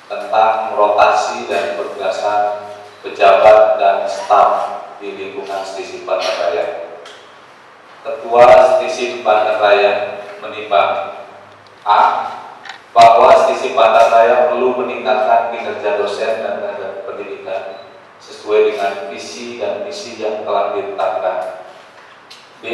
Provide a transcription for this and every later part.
tentang merotasi dan pertugasan pejabat dan staf di lingkungan stasiun Banjarraya. Ketua stasiun Banjarraya menimbang A. Bahwa stasiun Banjarraya perlu meningkatkan kinerja dosen dan tenaga pendidikan sesuai dengan visi dan misi yang telah ditetapkan. B.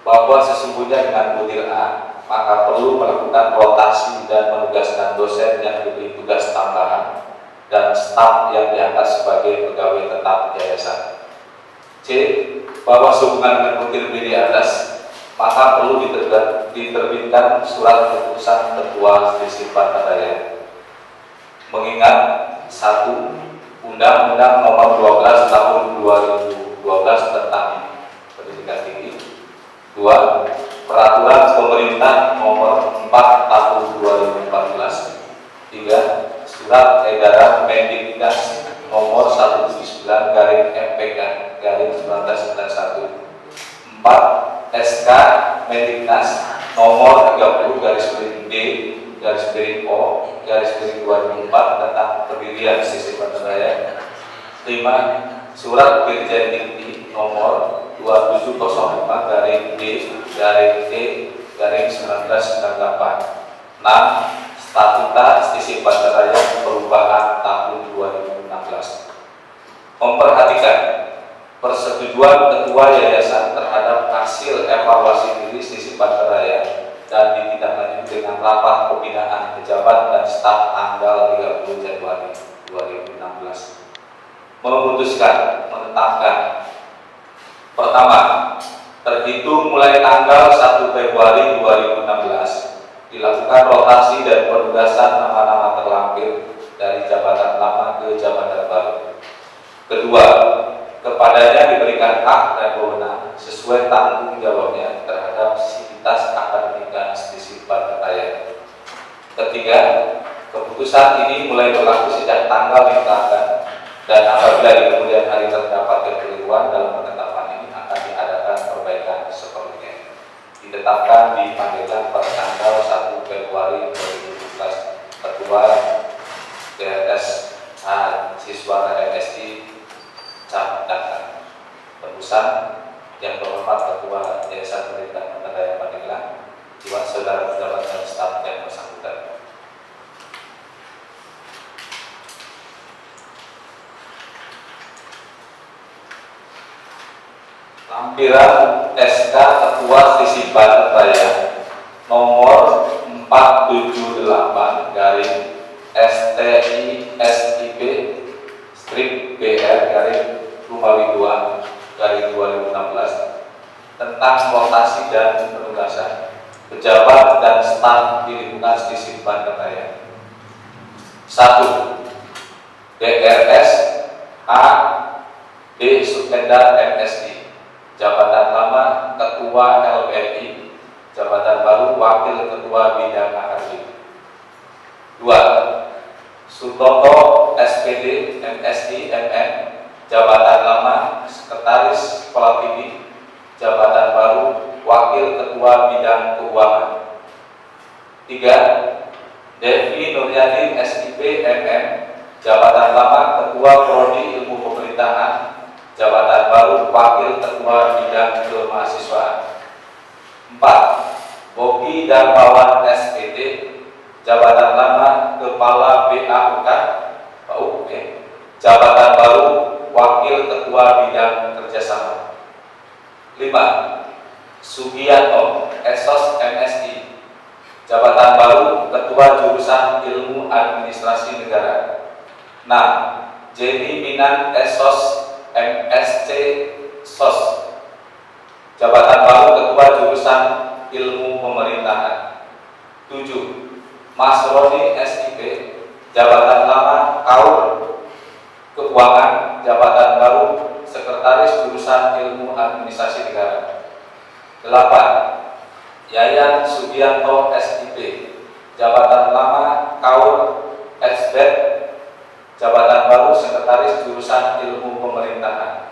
Bahwa sesungguhnya dengan butir A maka perlu melakukan rotasi dan menugaskan dosen yang diberi tugas tambahan dan staf yang diangkat sebagai pegawai tetap yayasan. C. Bahwa sehubungan dengan bukti lebih di atas, maka perlu diterbitkan surat keputusan Ketua Selisih Bantaraya. Mengingat 1. Undang-Undang Nomor 12 Tahun 2012 tentang Pendidikan Tinggi. 2. Peraturan Pemerintah Nomor 4 Tahun 2014. 3. Surat Edaran Mendiknas Nomor 179/MPK/1991. 4. SK Mendiknas Nomor 30/D/O/2004 tentang pendirian Selisih Bantaraya. 5. Surat Dirjen Dikti Nomor 2704/D/E/1998. 6. Statuta Selisih Bantaraya perubahan tahun 2016. Memperhatikan persetujuan Ketua Yayasan terhadap hasil evaluasi diri Selisih Bantaraya dan ditindaklanjuti dengan rapat pembinaan pejabat dan staf tanggal 30 Januari 2016. Memutuskan menetapkan: pertama, terhitung mulai tanggal 1 Februari 2016 dilakukan rotasi dan penugasan nama-nama terlampir dari jabatan lama ke jabatan baru. Kedua, kepadanya diberikan hak dan wewenang sesuai tanggung jawabnya terhadap sivitas akademika Selisih Bantaraya. Ketiga, keputusan ini mulai berlaku sejak tanggal ditetapkan, dan apabila di kemudian hari terdapat kekeliruan dalam penetapan ini akan diadakan perbaikan seperlunya. Ditetapkan di Pandeglang pada tanggal 1 Februari 2017. Ketua DRS Siswa MSI Cap Dangkal. Perusahaan yang terhormat Ketua Yayasan Pendidikan Bantaraya Pandeglang, jiwa saudara pejabat dan staf yang bersangkutan. Lampiran SK Ketua Selisih Bantaraya nomor 478/STI/SIP/BR/Rumawi 2/2016 tentang rotasi dan penugasan pejabat dan staf di lingkungan Selisih Bantaraya. 1. DRS A. D. Sukendar MSI, jabatan lama Ketua LPI, jabatan baru Wakil Ketua Bidang Akademik. 2. Sutopo SPD MSI MM, jabatan lama Sekretaris Sekolah Tinggi, jabatan baru Wakil Ketua Bidang Keuangan. 3. Devi Nuryani SIP MM, jabatan lama Ketua Prodi Ilmu Pemerintahan, jabatan baru Wakil Ketua Bidang Kemahasiswaan. 4. Bogi Darmawan SPT, jabatan lama Kepala BAUK, jabatan baru Wakil Ketua Bidang Kerjasama. 5. Sugiyanto Esos MSI, jabatan baru Ketua Jurusan Ilmu Administrasi Negara. 6. Jenny Minan Esos MSc SOS, jabatan baru Ketua Jurusan Ilmu Pemerintahan. 7. Mas Roni SIP, jabatan lama Kaur Keuangan, jabatan baru Sekretaris Jurusan Ilmu Administrasi Negara. 8. Yayan Sugianto SIP, jabatan lama Kaur SBED, jabatan baru Sekretaris Jurusan Ilmu Pemerintahan.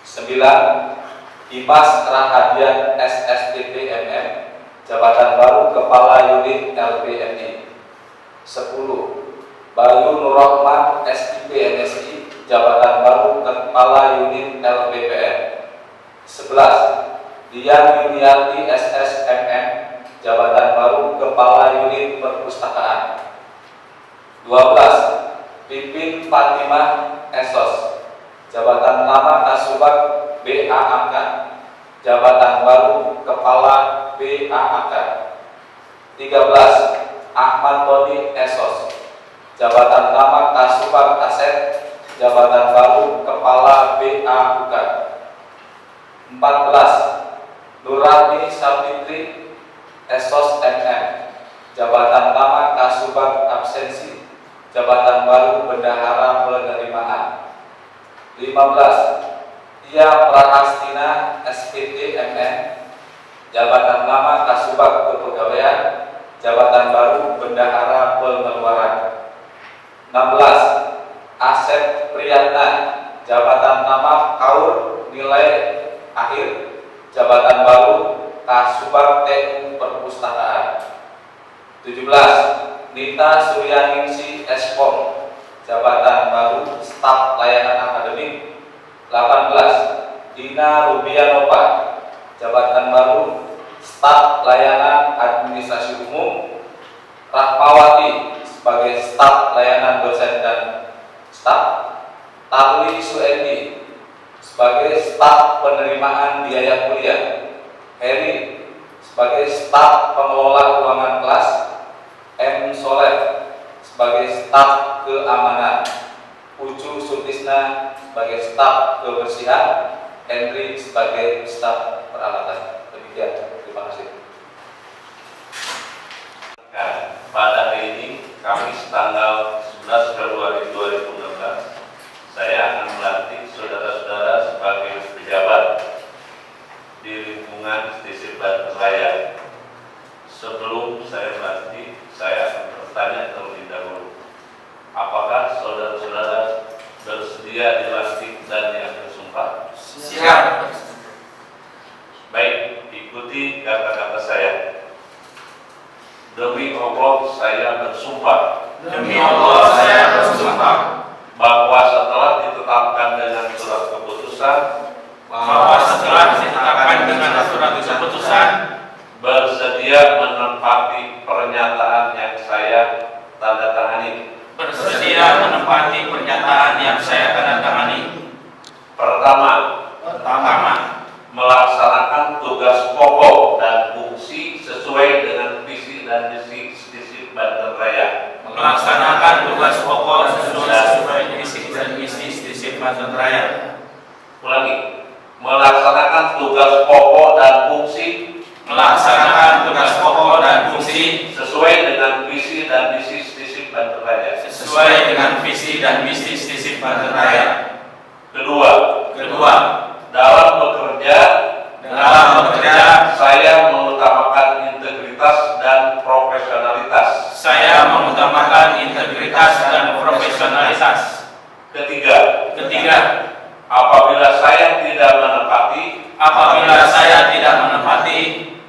9. Dimas Rahadian SSTP MM, jabatan baru Kepala Unit LPMI. 10. Bayu Nurrohman SIP MSI, jabatan baru Kepala Unit LPPN. 11. Dian Yuniarti SSMM, jabatan baru Kepala Unit Perpustakaan. 12. Pipin Fatimah Esos, jabatan lama Kasubag BAAK, jabatan baru Kepala BAAK. 13. Ahmad Doni Esos, jabatan lama Kasubag Aset, jabatan baru Kepala BA Bukan. 14. Nurani Sapitri Esos MM, jabatan lama Kasubag Absensi, jabatan baru Bendahara Penerimaan. 15. Ia Prahastina SPT MN, jabatan lama Kasubag Kepegawaian, jabatan baru Bendahara Pengeluaran. 16. Asep Priyatna, jabatan lama Kaur Nilai Akhir, jabatan baru Kasubag TU Perpustakaan. 17. Nita Suryaningsi Espom, jabatan baru Staf Layanan Akademik. 18. Dina Rubianova, jabatan baru Staf Layanan Administrasi Umum. Rahmawati sebagai Staf Layanan Dosen dan Staf. Tarli Suendi sebagai Staf Penerimaan Biaya Kuliah. Heri sebagai Staf Pengelola Ruangan Kelas. M. Soleh sebagai Staf Keamanan. Ucu Sutisna sebagai Staf Kebersihan. Henry sebagai Staf Peralatan. Demikian, terima kasih. Pada hari ini, Kamis tanggal 11 Februari 2016, saya akan melantik saudara-saudara sebagai pejabat di lingkungan Distrik Banten Raya. Sebelum saya melantik, saya akan bertanya terlebih dahulu, apakah saudara-saudara bersedia dilantik dan yang bersumpah? Siap. Baik, ikuti kata-kata saya. Demi Allah saya bersumpah. Demi Allah saya bersumpah Bahwa setelah ditetapkan dengan surat keputusan, bersedia menempati pernyataan yang saya tanda tangani. Pertama, melaksanakan tugas pokok dan fungsi sesuai dengan visi dan misi Distrik Banten Raya. Ulangi, melaksanakan tugas pokok dan fungsi sesuai dengan visi dan misi Distrik Banten Raya. Kedua, dalam bekerja saya mengutamakan integritas dan profesionalitas. Ketiga, apabila saya tidak menepati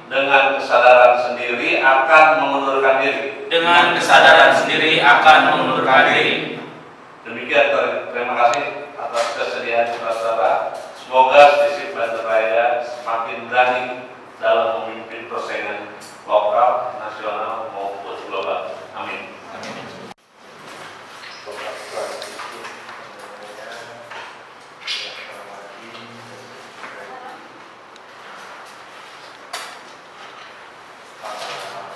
dengan kesadaran sendiri akan mengundurkan diri. Demikian, terima kasih atas kesediaan saudara. Semoga Distrik Banten Raya semakin berani dalam memimpin persaingan lokal, nasional maupun global. Amin.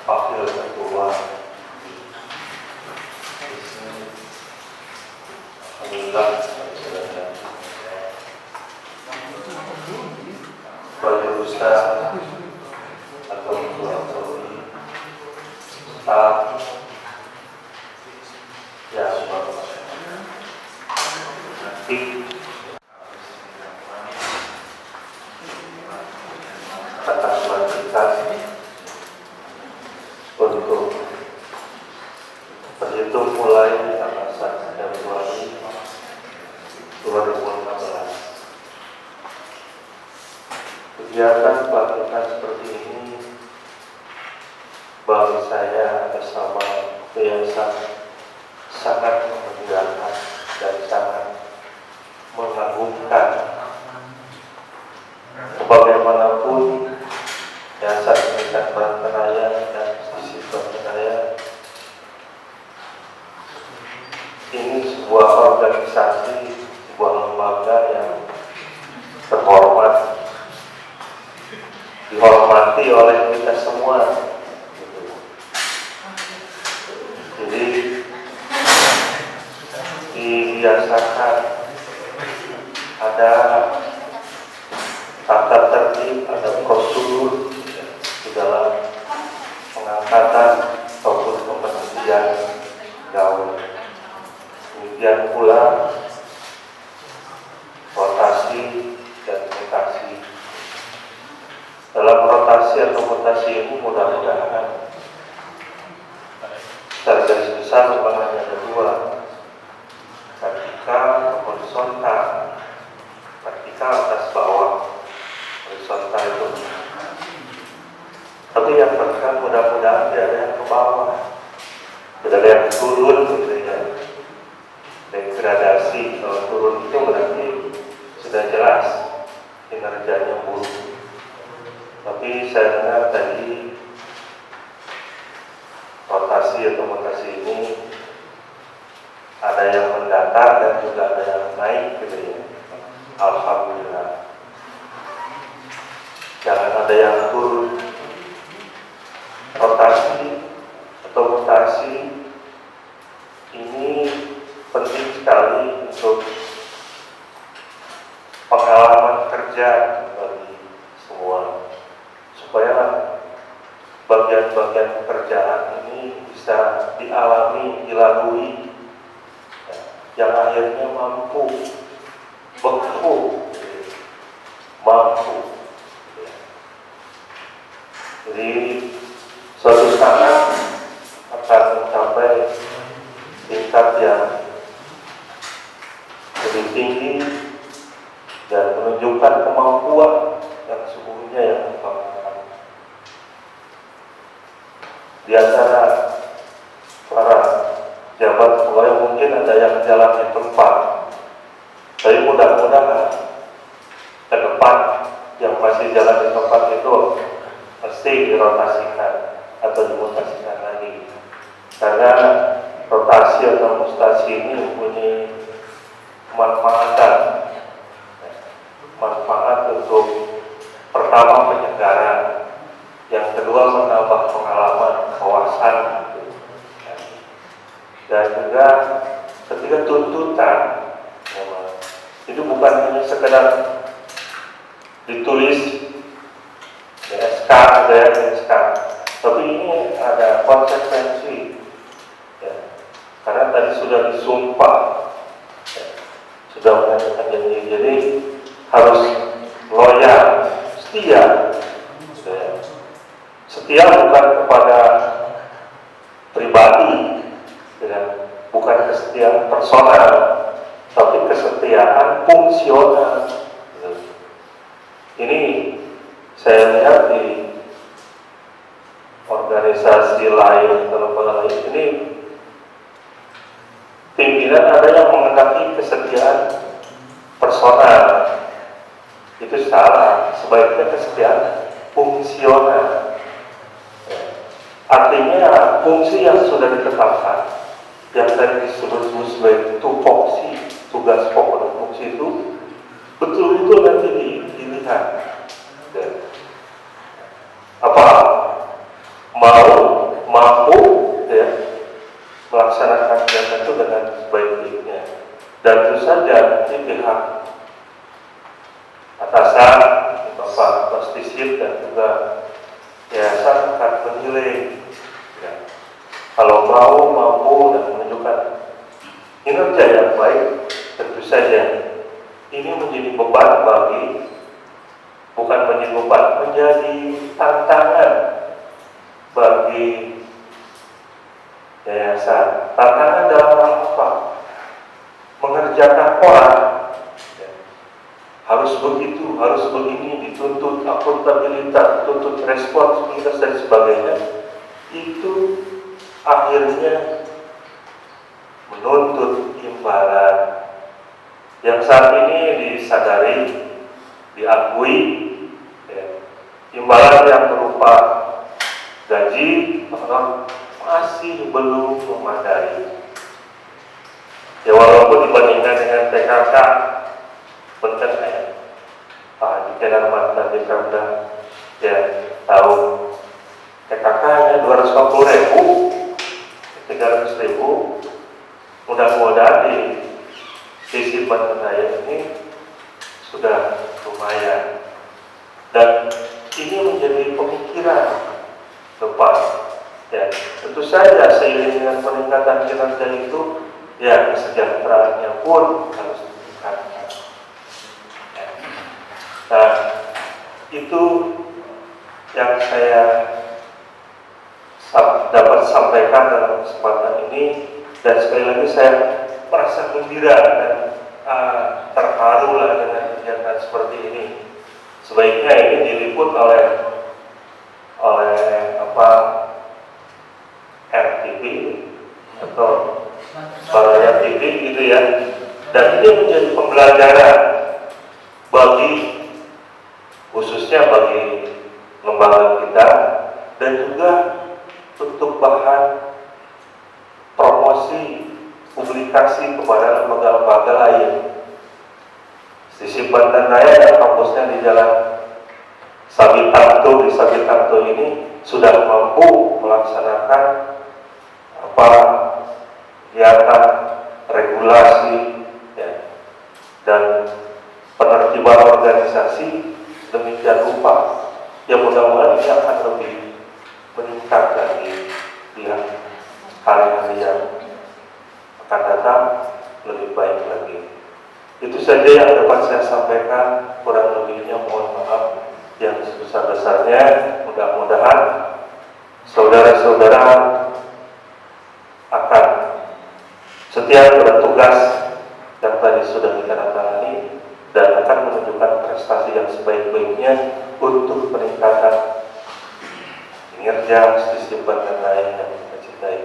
Wakil Ketua Berusaha atau staf yang atas kualitas untuk berhitung mulai tanggal 1 Februari 2016. Kegiatan pelatihan seperti ini bagi saya bersama yayasan sangat membanggakan dan sangat mengagumkan. Bagaimanapun Yayasan Pendidikan Banten Raya dan Distrik Banten Raya ini sebuah organisasi, sebuah lembaga yang terhormat, dihormati oleh kita semua. dibiasakan ada tata tertib, ada prosedur di dalam pengangkatan ataupun pemberhentian pegawai. Demikian pula rotasi dan mutasi. Dalam rotasi atau mutasi ini mudah-mudahan secara garis besar memang hanya ada dua, vertikal horizontal. Vertikal atas bawah, horizontal itu. Tapi yang vertikal mudah-mudahan tidak ada yang ke bawah, tidak ada yang turun gitu ya. Degradasi, kalau turun itu berarti sudah jelas kinerjanya buruk. Tapi saya dengar tadi rotasi atau mutasi ini ada yang mendatar dan juga ada yang naik gitu ya. Alhamdulillah. Jangan ada yang turun. Rotasi atau mutasi ini penting sekali untuk pengalaman kerja bagi semua, supaya bagian-bagian pekerjaan ini bisa dilalui, yang akhirnya mampu, mampu. Jadi suatu saat akan mencapai tingkat yang lebih tinggi dan menunjukkan kemampuan yang sesungguhnya yang dikembangkan. Di antara para jabat pegawai mungkin ada yang jalan di tempat, tapi mudah-mudahan ke depan yang masih jalan di tempat itu mesti dirotasikan atau dimutasikan lagi, karena rotasi atau mutasi ini mempunyai manfaat untuk pertama penyegaran, yang kedua menambah pengalaman, kewawasan, dan juga ketika tuntutan itu bukan hanya sekedar ditulis SK, tapi ini ada konsekuensi ya. Karena tadi sudah disumpah ya, sudah menyatakan janji, jadi harus loyal, setia ya. Setia bukan kepada pribadi ya, bukan kesetiaan personal, tapi kesetiaan fungsional ya. Ini saya lihat di organisasi lain atau lembaga lain ini, pimpinan ada yang mengendaki kesetiaan personal, itu salah. Sebaiknya kesetiaan fungsional. Artinya fungsi yang sudah ditetapkan, yang tadi disebut sebagai tupoksi, tugas pokok dan fungsi itu betul-betul nanti dilihat apa mampu ya, melaksanakan kegiatan itu dengan sebaik-baiknya. Dan tentu saja di pihak atasan, Bapak Postisip dan juga yayasan akan menilai ya, kalau mampu dan menunjukkan kinerja yang baik, tentu saja ini menjadi beban bukan menjadi beban, menjadi tantangan bagi yayasan. Tantangan dalam hal apa? Mengerjakan orang ya, harus begitu, harus begini, dituntut akuntabilitas, dituntut responsibilitas dan sebagainya. Itu akhirnya menuntut imbalan yang saat ini disadari, diakui ya, imbalan yang berupa gaji masih belum memadai ya, walaupun dibandingkan dengan PKK benar ya, Pak Haji Kedar mantan di Pemda ya tahu PKK hanya 250.000 300.000, mudah-mudahan di sisi Banten Raya ini sudah lumayan, dan ini menjadi pemikiran depan. Ya, tentu saja seiring dengan peningkatan kinerja itu, ya kesejahteraannya pun harus ditingkatkan. Nah, itu yang saya dapat sampaikan dalam kesempatan ini, dan sekali lagi saya merasa gembira dan terharu lah dengan kegiatan seperti ini. Sebaiknya ini diliput oleh RTV atau Suara TV gitu ya, dan ini menjadi pembelajaran bagi khususnya bagi lembaga kita, dan juga untuk bahan promosi publikasi kepada lembaga-lembaga lain. Sisi Banten Raya dan kampusnya di Jalan Sabitanto, di Sabitanto ini sudah mampu melaksanakan kegiatan regulasi ya, dan penertiban organisasi demikian rupa. Ya, mudah-mudahan ini akan lebih meningkat lagi di hari-hari yang akan datang, lebih baik lagi. Itu saja yang dapat saya sampaikan, kurang lebihnya mohon maaf yang sebesar-besarnya. Mudah-mudahan saudara-saudara akan setia pada tugas yang tadi sudah ditandatangani dan akan menunjukkan prestasi yang sebaik-baiknya untuk peningkatan kinerja sisi Banten Raya yang kita cintai.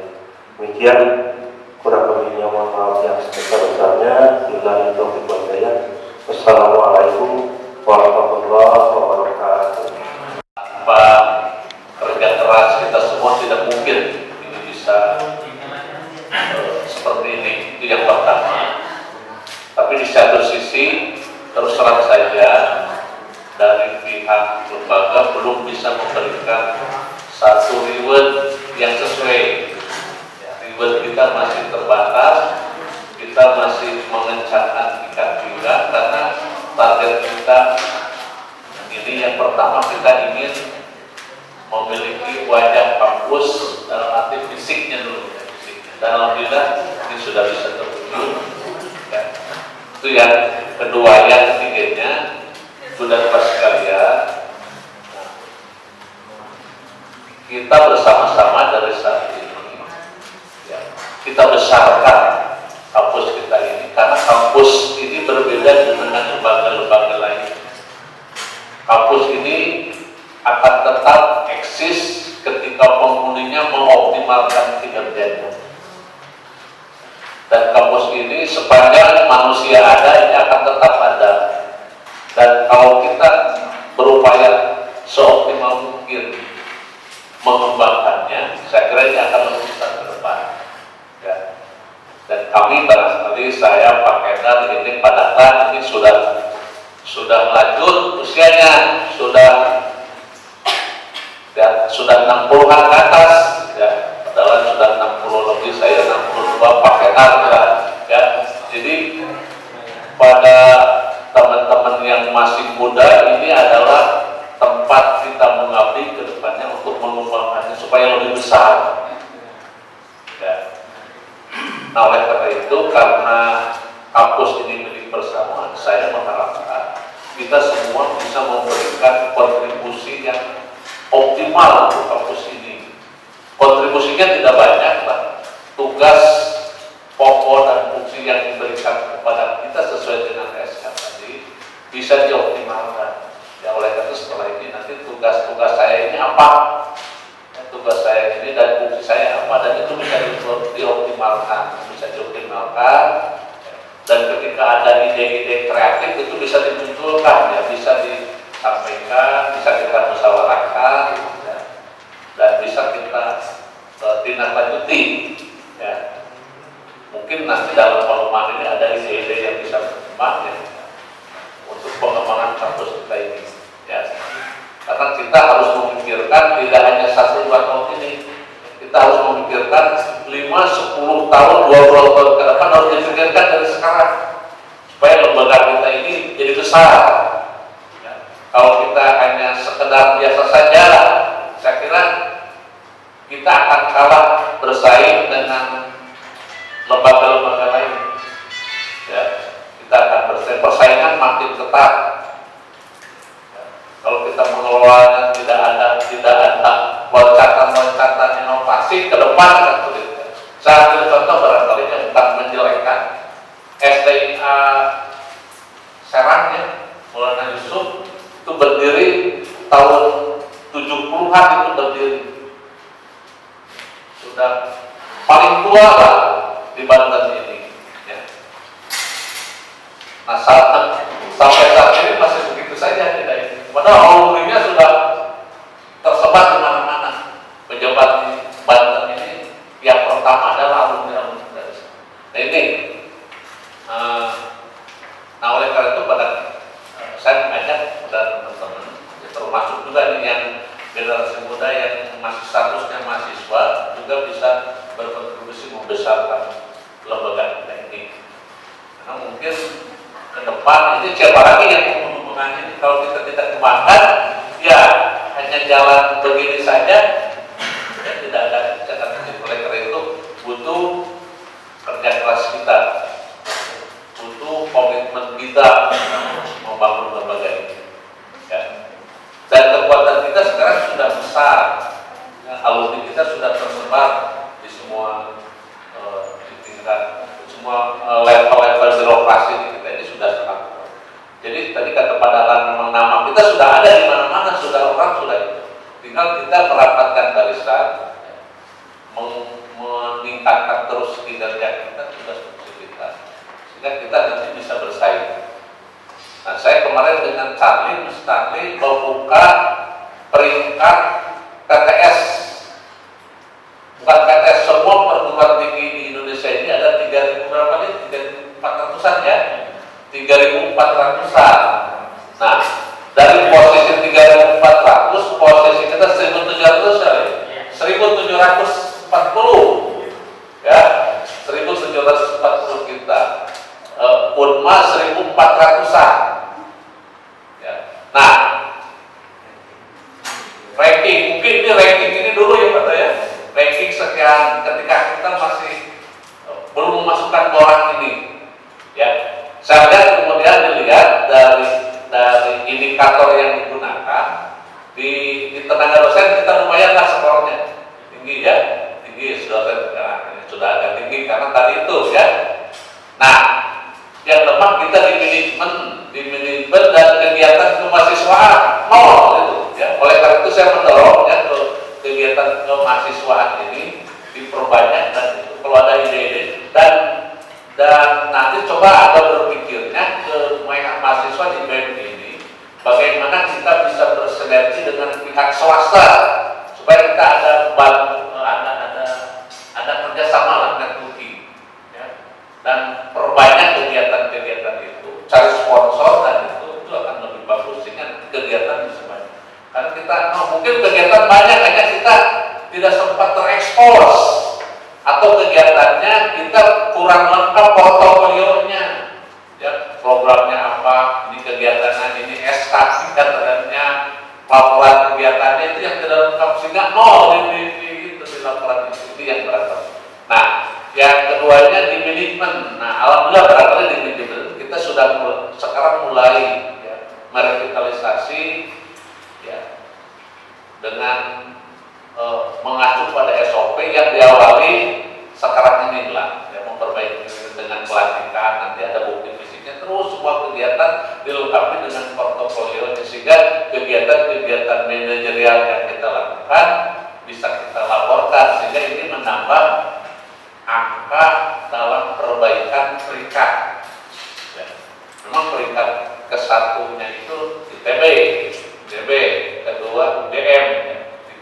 Demikian, kurang lebihnya mohon maaf yang sebesar-besarnya. Billahi taufiq wal hidayah. Wassalamualaikum warahmatullahi wabarakatuh. Tanpa kerja keras kita semua tidak mungkin ini bisa seperti ini. Itu yang pertama. Tapi di satu sisi terus terang saja dari pihak lembaga belum bisa memberikan satu reward yang sesuai. Reward kita masih terbatas, kita masih mengencangkan tingkat juga, karena target kita ini yang pertama, kita ingin memiliki wajah kampus dalam arti fisiknya dulu, dan alhamdulillah ini sudah bisa terwujud ya. Itu yang kedua. Yang ketiganya, sudah pas sekalian, kita bersama-sama dari saat ini ya, kita besarkan kampus kita ini, karena kampus ini berbeda dengan lembaga-lembaga lain. Kampus ini akan tetap eksis ketika penghuninya mengoptimalkan kinerjanya. Dan kampus ini sepanjang manusia ada, ini akan tetap ada. Dan kalau kita berupaya seoptimal mungkin mengembangkannya, saya kira ini akan lebih besar ke depan ya. Dan kami barangkali, saya Pak Kendar ini Pak Data ini sudah lanjut usianya, sudah 60-an ke atas ya, padahal sudah 60 lebih, saya 62, Pak Kendar ya. Jadi pada teman-teman yang masih muda, ini adalah tempat kita mengabdi ke depannya untuk mengembangkannya supaya lebih besar ya. Nah, oleh karena itu, karena kampus ini milik bersama, saya mengharapkan kita semua bisa memberikan kontribusi yang optimal untuk kampus ini. Kontribusinya tidak banyak, Pak. Tugas pokok dan fungsi yang diberikan kepada kita sesuai dengan SK tadi bisa dioptimalkan. Ya, oleh karena itu setelah ini nanti tugas-tugas saya ini apa? Ya, tugas saya ini dan fungsi saya apa, dan itu bisa dioptimalkan, dan ketika ada ide-ide kreatif itu bisa dimunculkan, ya, bisa disampaikan, bisa kita musyawarahkan, ya, dan bisa kita tindak-lanjuti. Ya. Mungkin nanti dalam pengembangan ini ada ide-ide yang bisa berkembang ya, untuk pengembangan kampus kita ini. Ya. Karena kita harus memikirkan tidak hanya 1-2 tahun ini, kita harus memikirkan 5, 10 tahun, 20 tahun ke depan, harus dipikirkan dari sekarang. supaya lembaga kita ini jadi besar. Ya. Kalau kita hanya sekedar biasa saja, saya kira kita akan kalah bersaing dengan lembaga-lembaga lain. Ya, kita akan bersaing, persaingan makin ketat. Ya, kalau kita mengelolanya tidak ada loncatan inovasi ke depan akan sulit. Saya ambil contoh barangkali yang bukan menjelekkan SDIA Serang ya, Maulana Yusuf itu berdiri tahun 70-an itu berdiri. Sudah paling tua lah di Banten ini. Ya. Nah sampai saat ini masih begitu saja tidak ini. Padahal alumninya sudah tersebar di mana-mana. Pejabat di Banten ini yang pertama adalah alumni dari sana. Nah ini, nah oleh karena itu saya mengajak pada teman-teman, termasuk juga nih yang generasi muda yang masih statusnya mahasiswa juga bisa berkontribusi membesarkan lembaga kita ini. Karena mungkin ke depan ini siapa lagi yang menghubungkan ini kalau kita tidak kembangkan, ya hanya jalan begini saja, ya tidak ada catatan. Oleh karena itu butuh kerja keras kita, butuh komitmen kita membangun lembaga ini. Ya. Dan kekuatan kita sekarang sudah besar, ya, alumni kita sudah tersebar di semua di tingkat semua level-level birokrasi di kita ini sudah sangat kuat. Jadi tadi kata Pak Dahlan, memang nama kita sudah ada di mana-mana, sudah orang sudah itu. Tinggal kita merapatkan barisan, meningkatkan terus kinerja kita sudah seperti kita, sehingga kita nanti bisa bersaing. Nah, saya kemarin dengan Charlie membuka peringkat TTS, bukan TTS, semua perguruan tinggi di Indonesia ini ada 3.000 berapa nih? 3.400-an ya? 3.400-an. Nah, dari posisi 3.400, posisi kita 1.700 kali, 1.740 ya, 1.740 kita. Unma 1.400-an. Ya. Nah, ranking, mungkin ini ranking ini dulu ya Pak ya. Ranking sekian ketika kita masih belum memasukkan orang ini. Ya. Saya lihat kemudian dilihat dari indikator yang digunakan di tenaga dosen kita lumayan lah skornya. Tinggi ya. Tinggi dosen sudah agak tinggi karena tadi itu ya. Nah, yang lemah kita di manajemen dan kegiatan kemahasiswaan nol gitu ya. Oleh karena itu saya mendorong ya ke kegiatan kemahasiswaan ini diperbanyak dan itu kalau ada ide-ide dan nanti coba ada berpikirnya ke mahasiswa di BEM ini bagaimana kita bisa bersinergi dengan pihak swasta supaya kita ada kerjasama lah networking ya. Dan perbanyak kegiatan-kegiatan itu, cari sponsor dan itu akan lebih bagus sehingga kegiatan bisa banyak. Karena kita mungkin kegiatan banyak hanya kita tidak sempat terekspos atau kegiatannya kita kurang lengkap portofolionya. Ya, programnya apa, ini kegiatannya ini SKP katanya, laporan kegiatannya itu yang tidak lengkap sehingga nol di laporan itu yang berat. Nah, yang keduanya di manajemen. Nah, alhamdulillah barangkali di manajemen kita sudah sekarang mulai ya, merevitalisasi ya, dengan mengacu pada SOP yang diawali sekarang ini lah, ya, memperbaiki dengan pelantikan, nanti ada bukti fisiknya, terus semua kegiatan dilengkapi dengan portofolio sehingga kegiatan-kegiatan manajerial yang kita lakukan bisa kita laporkan sehingga ini menambah angka dalam perbaikan peringkat. Ya. Memang peringkat ke-1-nya itu ITB, DB, kedua UGM,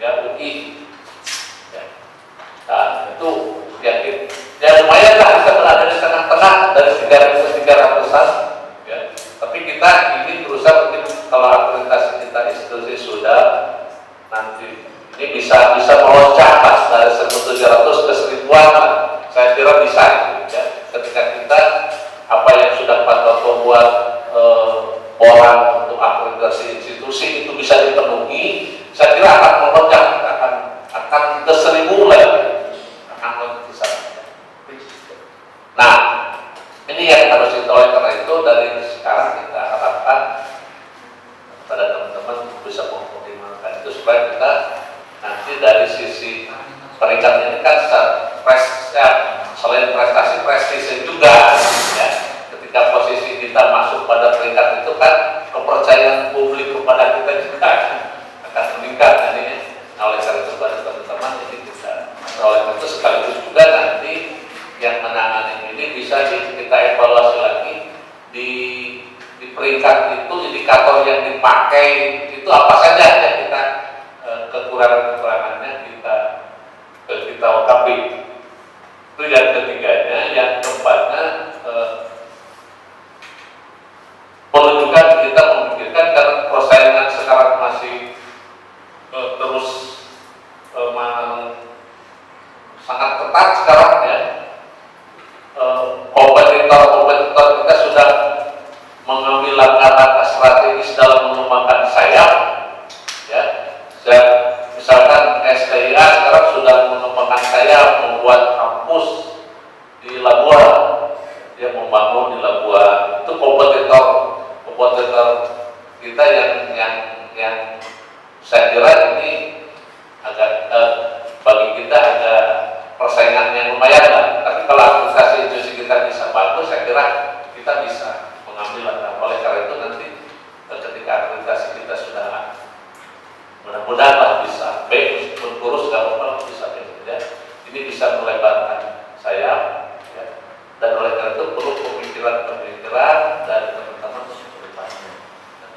ya, 3 UI. Ya. Nah, itu ya lumayan lah kita berada di tengah-tengah dari 300-an. Ya. Tapi kita ini berusaha mungkin kalau akreditasi kita institusi sudah nanti ini bisa melonjak pas dari 1.700 ke 1.000-an. Saya kira bisa ya. Ketika kita apa yang sudah Pak Toto membuat orang untuk akreditasi institusi itu bisa dipenuhi, saya kira akan melonjak, akan ke 1000 lagi, akan bisa. Nah, ini yang harus oleh karena itu dari sekarang kita harapkan pada teman-teman bisa mempertimbangkan itu supaya kita nanti dari sisi peringkat ini kan selain prestasi prestise juga ya. Ketika posisi kita masuk pada peringkat itu kan kepercayaan publik kepada kita juga akan meningkat. Ini oleh karena itu pada teman-teman ini kita oleh karena itu sekaligus juga nanti yang menangani ini bisa kita evaluasi lagi di peringkat itu indikator yang dipakai itu apa saja yang kita kekurangan-kekurangannya kita lengkapi. Itu yang ketiganya, yang keempatnya perlu juga kita memikirkan karena persaingan sekarang masih terus sangat ketat sekarang ya. Kompetitor kita sudah mengambil langkah-langkah strategis dalam mengembangkan sayap ya. Misalkan STIA sekarang sudah mengembangkan sayap, membuat kampus di Labuan, dia membangun di Labuan. Itu kompetitor kita yang saya kira ini agak bagi kita ada persaingan yang lumayan lah. Tapi kalau akreditasi institusi kita bisa bagus, saya kira kita bisa mengambil langkah. Oleh karena itu nanti ketika akreditasi kita sudah mudah-mudahan lah bisa baik meskipun kurus nggak apa-apa bisa ya. Ini bisa melebarkan sayap ya. Dan oleh karena itu perlu pemikiran dari teman-teman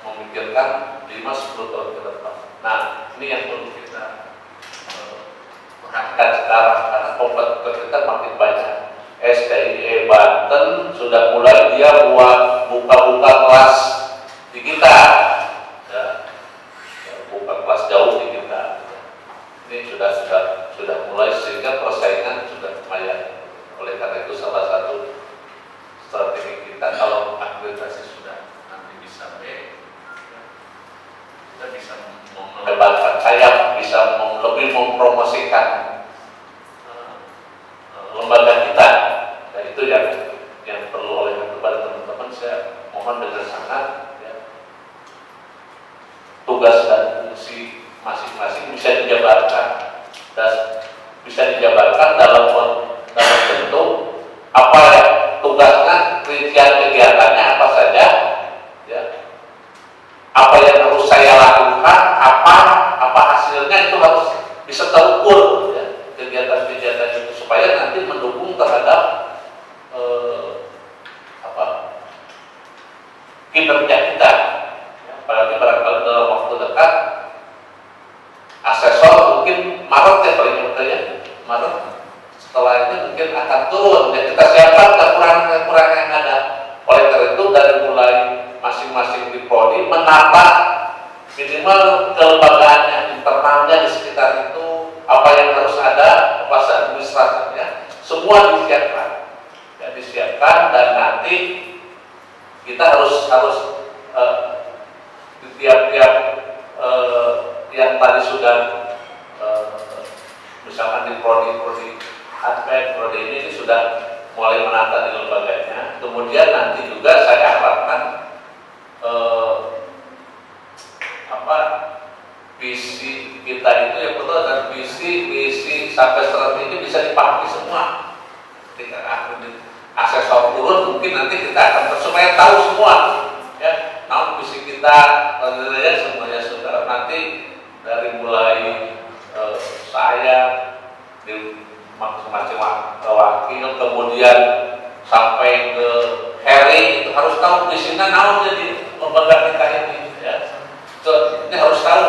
memikirkan 5-10 tahun ke depan. Nah ini yang perlu kita perhatikan sekarang karena kompetitor kita makin banyak. STIE Banten sudah mulai dia buka kelas di kita ya. Buka kelas jauh di kita. Ini sudah mulai sehingga persaingan sudah lumayan. Oleh karena itu salah satu strategi kita kalau akreditasi sudah nanti bisa kita bisa melebarkan sayap, bisa lebih mempromosikan lembaga kita. Nah, itu yang perlu oleh kepada teman-teman. Saya mohon dengan sangat ya, tugas dan fungsi masing-masing bisa dijabarkan dan bisa dijabarkan dalam bentuk apa ya, tugasnya, rincian kegiatannya apa saja ya, apa yang harus saya lakukan, apa hasilnya itu harus bisa terukur ya, kegiatan-kegiatan itu supaya nanti mendukung terhadap kinerja kita ya, apalagi barangkali dalam waktu dekat asesor mungkin Maret ya paling mudah ya, Maret setelah ini mungkin akan turun ya, kita siapkan kekurangan-kekurangan yang ada. Oleh karena itu dari mulai masing-masing di prodi menata minimal kelembagaan internalnya di sekitar itu, apa yang harus ada, apa administrasinya, semua disiapkan ya, disiapkan dan nanti kita harus di tiap-tiap yang tadi sudah misalkan di prodi admin, prodi ini sudah mulai menata di lembaganya. Kemudian nanti juga saya harapkan visi kita itu yang betul dan visi sampai strategi bisa dipahami semua. Ketika asesor turun mungkin nanti kita akan supaya tahu semua ya, namun visi kita semuanya sudah nanti dari mulai saya di masing-masing wakil kemudian sampai ke Harry itu harus tahu visinya naon jadi lembaga kita ini ya. Ini harus tahu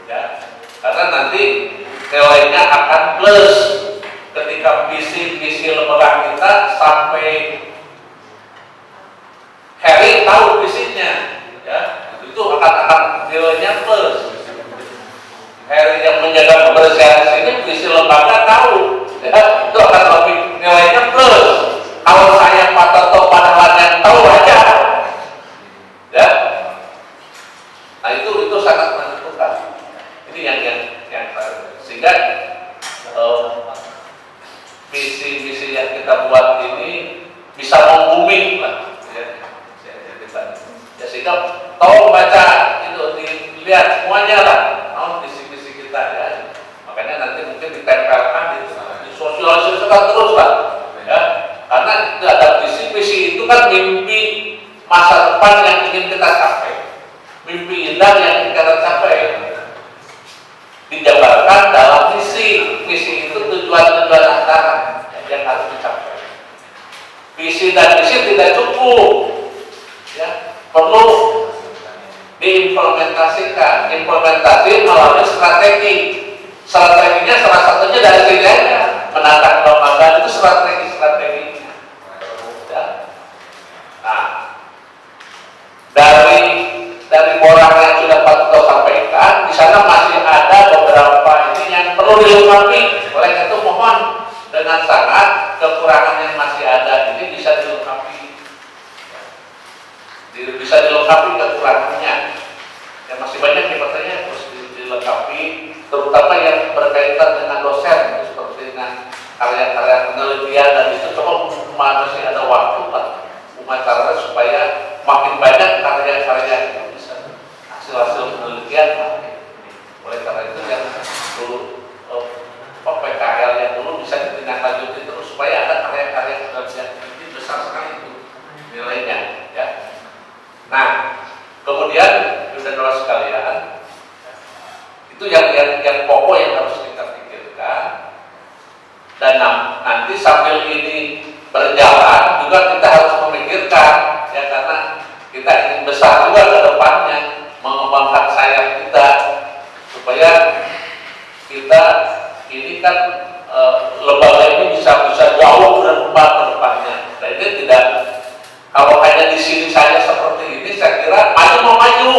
ya, karena nanti nilainya akan plus ketika visi lembaga kita sampai Harry tahu visinya ya, itu akan nilainya plus. Harry yang menjaga kebersihan sini visi lembaga tahu ya, itu akan lebih nilainya plus. Kalau saya Pak Toto Padawan yang tahu aja visi misi yang kita buat ini bisa membumi lah, ya, sehingga tolong baca itu, dilihat semuanya lah, visi misi kita ya. Makanya nanti mungkin ditempelkan itu, disosialisasikan terus lah, ya. Karena ada visi itu kan mimpi masa depan yang ingin kita capai, mimpi indah yang ingin kita capai, dijabarkan dalam visi itu tujuan-tujuan antara yang harus dicapai. Visi dan misi tidak cukup, ya, perlu diimplementasikan, implementasi melalui strategi. Strateginya salah satunya dari sini aja, menata kelembagaan itu strategi. Ya. Nah, dari borang yang sudah Pak Tito sampaikan, di sana masih ada beberapa ini yang perlu dilengkapi. Oleh itu mohon dengan sangat kekurangan yang masih ada ini bisa dilengkapi. Bisa dilengkapi kekurangannya. Ya, masih banyak yang harus dilengkapi, terutama yang berkaitan dengan dosen, seperti dengan karya-karya penelitian, dan itu coba masih ada waktu Pak umacara supaya makin banyak karya-karya itu bisa hasil-hasil penelitian. Oleh karena itu yang dulu PKL yang dulu bisa ditindaklanjuti terus supaya ada karya-karya penelitian ini besar sekali itu nilainya, ya. Nah, kemudian saudara sekalian, itu yang pokok yang harus kita pikirkan. Dan nanti sambil ini berjalan juga kita harus memikirkan, ya, karena kita ingin besar juga ke depannya, mengembangkan sayap kita supaya kita ini kan lembaga ini bisa jauh berkembang ke depannya. Nah, ini tidak, kalau hanya di sini saja seperti ini, saya kira mau maju,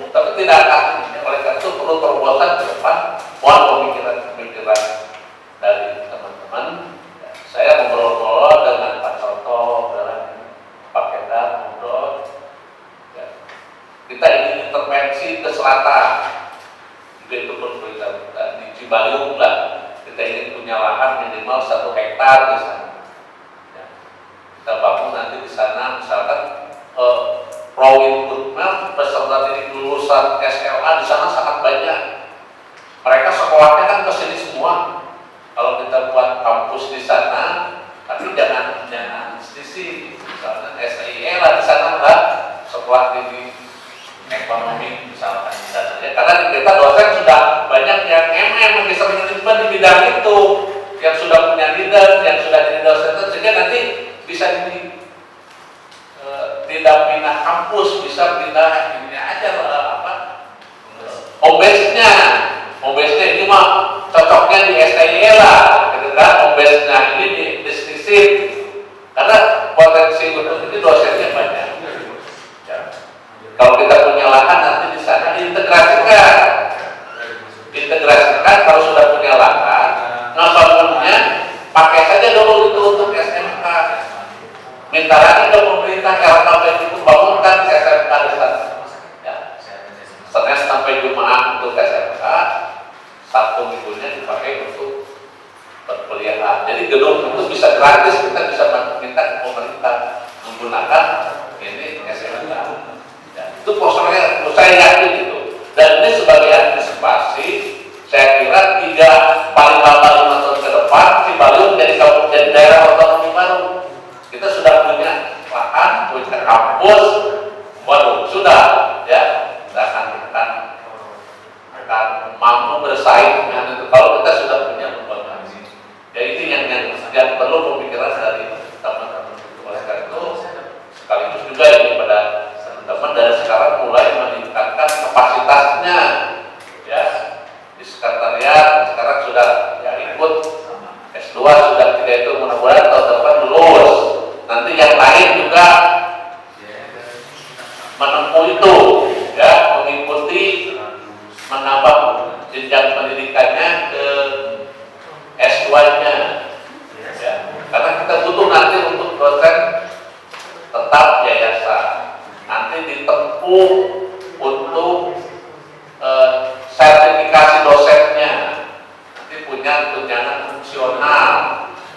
tapi tidak akan. Oleh karena itu perlu terobosan ke depan. Mohon pemikiran-pemikiran dari teman-teman. Saya ngobrol-ngobrol dengan Pak Toto, dengan Pak Kedar, ngobrol. Ya. Kita ingin intervensi ke selatan, itu berita di Cibaliung lah. Kita ingin punya lahan minimal 1 hektar di sana. Ya. Kita bangun nanti di sana, misalkan Pro Inputnya peserta didik lulusan SLA di sana sangat banyak. Mereka sekolahnya kan ke sini semua. Kalau kita buat kampus di sana, tapi jangan sisi, misalnya SIE lah di sana lah, sekolah tinggi ekonomi misalkan di sana. Ya, karena kita dosen sudah banyak yang yang bisa terlibat di bidang itu, yang sudah punya leader, yang sudah jadi dosen, sehingga nanti bisa tidak pindah kampus, bisa pindah ini aja home-base-nya ini mah cocoknya di STIE lah, gitu kan, home-base-nya ini di distisip, karena potensi untuk ini dosennya banyak. Ya. Kalau kita punya lahan nanti di sana diintegrasikan, kalau sudah punya lahan, bangunnya pakai saja dulu itu untuk SMK. Minta lagi ke pemerintah RKP itu bangunkan SMK di sana. Ya. Senin sampai Jumat untuk SMK, Sabtu minggunya dipakai untuk perkuliahan. Jadi gedung itu bisa gratis, kita bisa minta ke pemerintah menggunakan ini SMK. Ya. Itu posternya, saya yakin itu. Dan ini sebagai antisipasi, saya kira paling lama 5 tahun ke depan, Cibaliung jadi daerah otonomi baru. Kita sudah punya lahan, punya kampus, waduh, sudah, ya, kita akan mampu bersaing dengan itu kalau kita sudah punya lembaga. Ya, ini yang perlu pemikiran dari teman-teman. Oleh karena itu, sekaligus juga ini pada teman-teman dari sekarang mulai meningkatkan kapasitasnya, ya, di sekretariat. Sekarang sudah ya ikut S2 sudah tidak itu, mudah-mudahan tahun depan lulus. Nanti yang lain juga menempuh itu, ya, mengikuti, menambah jenjang pendidikannya ke S2-nya, ya, karena kita butuh nanti untuk dosen tetap yayasan, nanti ditempuh untuk sertifikasi dosennya, nanti punya tunjangan fungsional,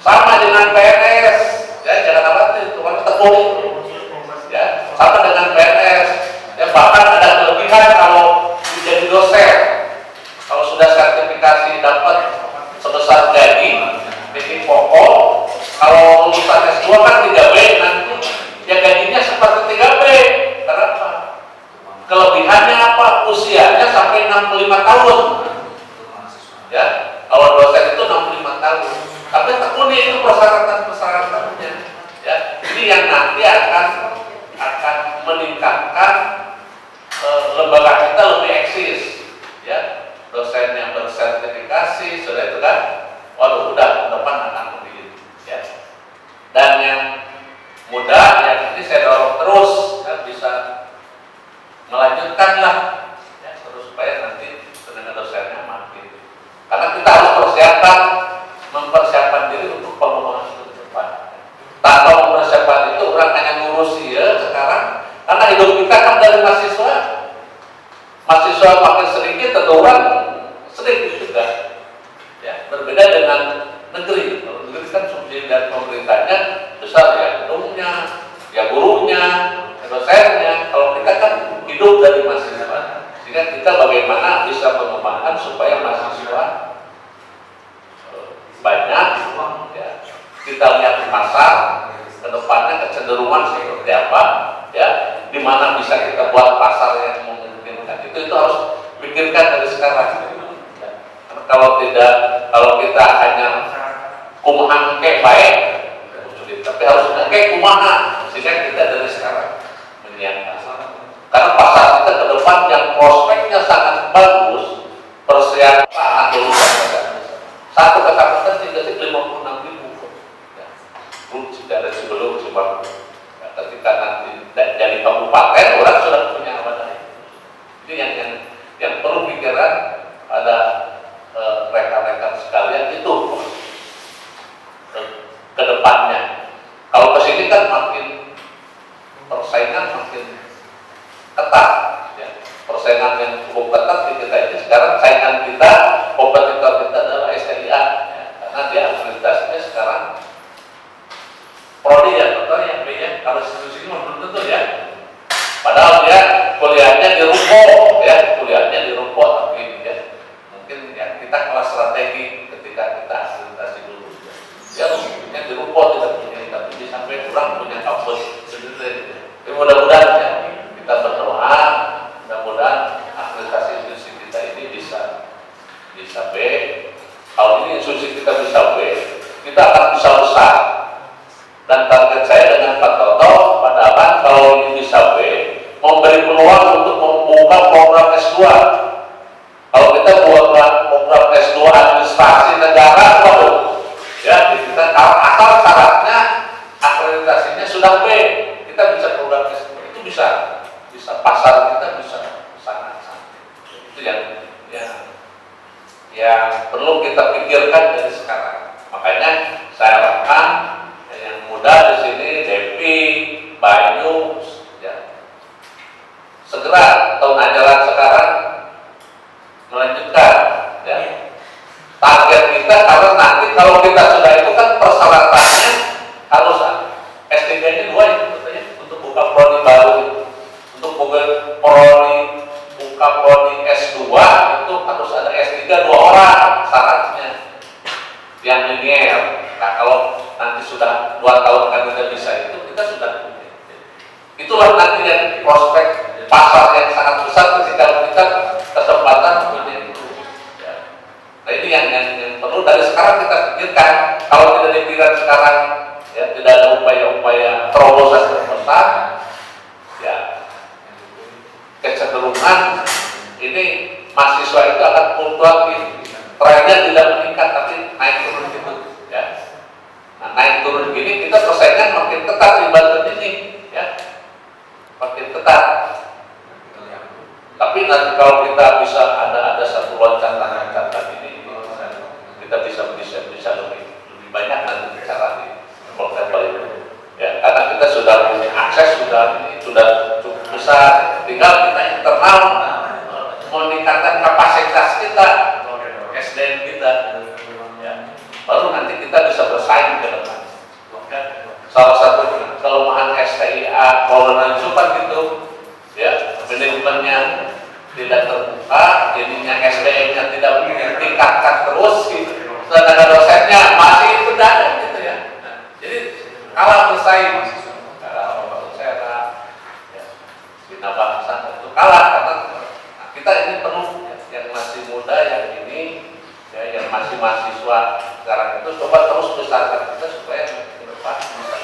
sama sepuh itu. Ya, sama dengan PNS. Ya, bahkan ada kelebihan kalau menjadi dosen. Kalau sudah sertifikasi dapat sebesar gaji pokok, kalau lulusan S2 kan 3B, nanti ya gajinya seperti 3B. Kenapa? Kelebihannya apa? Usianya sampai 65 tahun. Ya, kalau dosen itu 65 tahun. Tapi tekuni itu persyaratan-persyaratannya. Ya, ini yang nanti akan meningkatkan lembaga kita lebih eksis. Ya, dosennya bersertifikasi, sudah itu kan? Waduh, udah depan akan lebih. Ya. Dan yang muda, yang ini saya dorong terus, kan bisa melanjutkan lah, ya, terus supaya nanti tenaga dosennya makin. Karena kita harus mempersiapkan diri untuk pengembangan ke depan. Tanpa mempersiapkan itu orang hanya ngurusi ya sekarang, karena hidup kita kan dari mahasiswa. Mahasiswa makin sedikit, tentu orang sedikit juga. Ya, berbeda dengan negeri. Kalau negeri kan subsidi dari pemerintahnya besar ya, gedungnya, ya gurunya, dosennya. Kalau kita kan hidup dari mahasiswa, sehingga kita bagaimana bisa mengembangkan supaya mahasiswa banyak. Ya, kita lihat di pasar kedepannya kecenderungan seperti apa, ya, di mana bisa kita buat pasar yang memungkinkan. Itu harus pikirkan dari sekarang. Ya. Karena kalau kita hanya kumaha kayak baik, tapi harus kayak kumaha, sehingga kita dari sekarang menyiapkan. Karena pasar kita ke depan yang prospeknya sangat bagus, persiapan dulu satu kecamatan tinggal 56.000. Ya. Belum dari sebelum cuma ketika nanti jadi kabupaten orang sudah punya wadah. Ini yang perlu pikiran pada rekan-rekan sekalian itu ke depannya. Kalau ke sini kan makin persaingan makin ketat, ya. Persaingan yang cukup ketat di kita ini sekarang saingan kita, kompetitor kita adalah STIA, ya. Karena dia akreditasinya sekarang prodi ya, betul yang B ya. Kalau institusi ini belum tentu ya. Padahal dia kuliahnya di Ruko, ya, kuliahnya di Ruko, tapi ya mungkin ya kita kelas strategi ketika kita akreditasi dulu. Ya, mungkin di Ruko tidak punya, tapi sampai kurang punya kampus sendiri. Jadi mudah-mudahan ya kita berdoa, mudah-mudahan akreditasi institusi kita ini bisa B. Kalau ini institusi kita bisa B, kita akan bisa besar. Dan target saya dengan Pak Toto, Pak Daman, kalau ini bisa B, memberi peluang untuk membuka program S2. Kalau kita buat program S2 administrasi negara, waduh, ya kita asal syaratnya akreditasinya sudah B, kita bisa program S2 itu bisa pasar kita bisa sangat. Itu yang perlu kita pikirkan dari sekarang. Makanya saya harapkan yang muda di sini, Devi, Bayu, ya, segera tahun ajaran sekarang melanjutkan. Ya. Target kita karena nanti kalau kita sudah itu kan persyaratannya harus S3-nya 2 itu betulnya untuk buka prodi baru, untuk buka prodi S2 itu harus ada S3 2 orang syaratnya yang linear. Nah kalau nanti sudah 2 tahun kan kita bisa itu, kita sudah itulah nanti yang prospek pasar yang sangat besar ketika kita kesempatan punya itu. Ya. Nah ini yang perlu dari sekarang kita pikirkan. Kalau tidak dipikirkan sekarang, ya tidak ada upaya-upaya terobosan terbesar, ya kecenderungan ini mahasiswa itu akan fluktuatif. Trennya tidak meningkat tapi naik turun gitu, ya. Nah, naik turun gini kita persaingan makin ketat di Banten ini, ya, makin ketat. Tapi nanti kalau kita bisa ada satu loncatan ini, kita bisa lebih banyak nanti bicara di level itu. Ya, karena kita sudah punya akses, sudah cukup besar. Tinggal kita internal meningkatkan kapasitas kita, SDM kita. Ya. Baru nanti kita bisa bersaing ke depan. Salah satu kelemahan STIA Corona itu kan gitu ya, manajemennya tidak terbuka, jadinya SDM-nya tidak ditingkatkan terus gitu. Tenaga dosennya masih itu ada gitu ya. Nah, jadi kalah bersaing, kalau saya ya, bina bangsa itu kalah karena kita ini penuh ya, yang masih muda, yang ini ya, yang masih mahasiswa sekarang itu coba terus besarkan kita supaya ke depan bisa.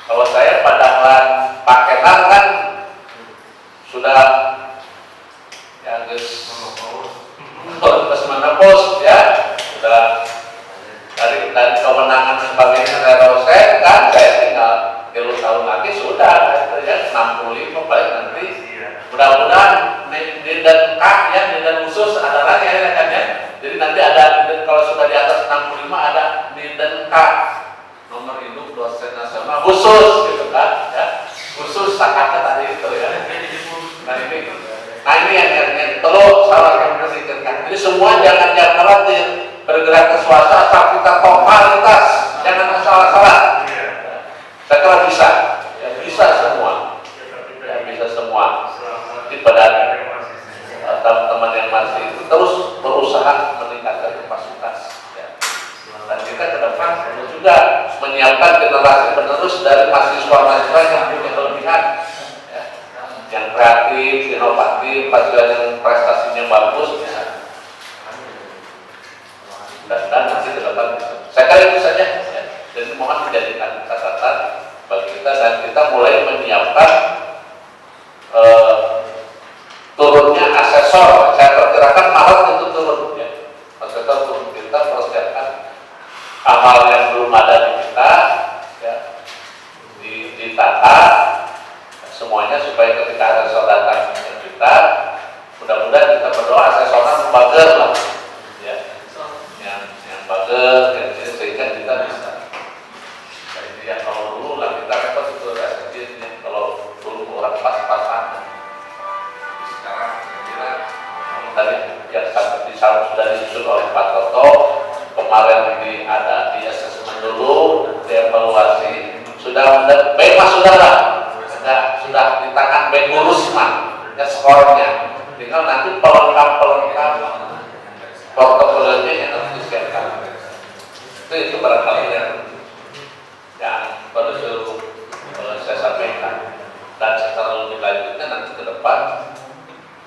Kalau saya padahal paketan kan sudah ya guys menepus ya, sudah dari kewenangan sebagai dosen kan, saya tinggal 3 tahun lagi sudah gitu ya, 65 paling nanti mudah-mudahan di dan K ya, di dan khusus ada lagi ya kan ya. Jadi nanti ada kalau sudah di atas 65 ada di dan K, nomor induk dosen nasional khusus gitu kan ya, khusus sakatnya tadi itu ya. Nah ini yang perlu salah yang memperhatikan. Jadi semua jangan khawatir bergerak ke swasta asal kita totalitas, jangan salah-salah. Saya kira bisa, ya, bisa semua, ya, bisa semua. Jadi pada teman-teman yang masih itu terus berusaha meningkatkan kapasitas. Ya. Dan kita ke depan perlu juga menyiapkan generasi penerus dari mahasiswa-mahasiswa yang punya kelebihan, ya, yang kreatif, inovatif, yang prestasinya bagus. Ya. Dan nanti ke depan saya kira itu saja ya. Dan mohon dijadikan catatan bagi kita dan kita mulai menyiapkan turunnya asesor. Saya perkirakan Maret itu turun ya, asesor turun, kita persiapkan amal yang belum ada di kita ya, ditata semuanya supaya ketika asesor datang ke kita, mudah-mudahan kita berdoa asesornya bagus lah ya, yang bagus dan sehingga kita bisa. Jadi ya kalau dulu lah kita repot itu rasanya, kalau dulu orang pas-pasan. Sekarang saya kira tadi yang seperti sudah disusun oleh Pak Toto, kemarin ada di asesmen dulu, dievaluasi, sudah baik mas sudah di tangan baik gurus mah ya skornya, tinggal nanti pelengkap portofolionya yang harus disiapkan. Itu barangkali yang perlu saya sampaikan. Dan secara lebih lanjutnya nanti ke depan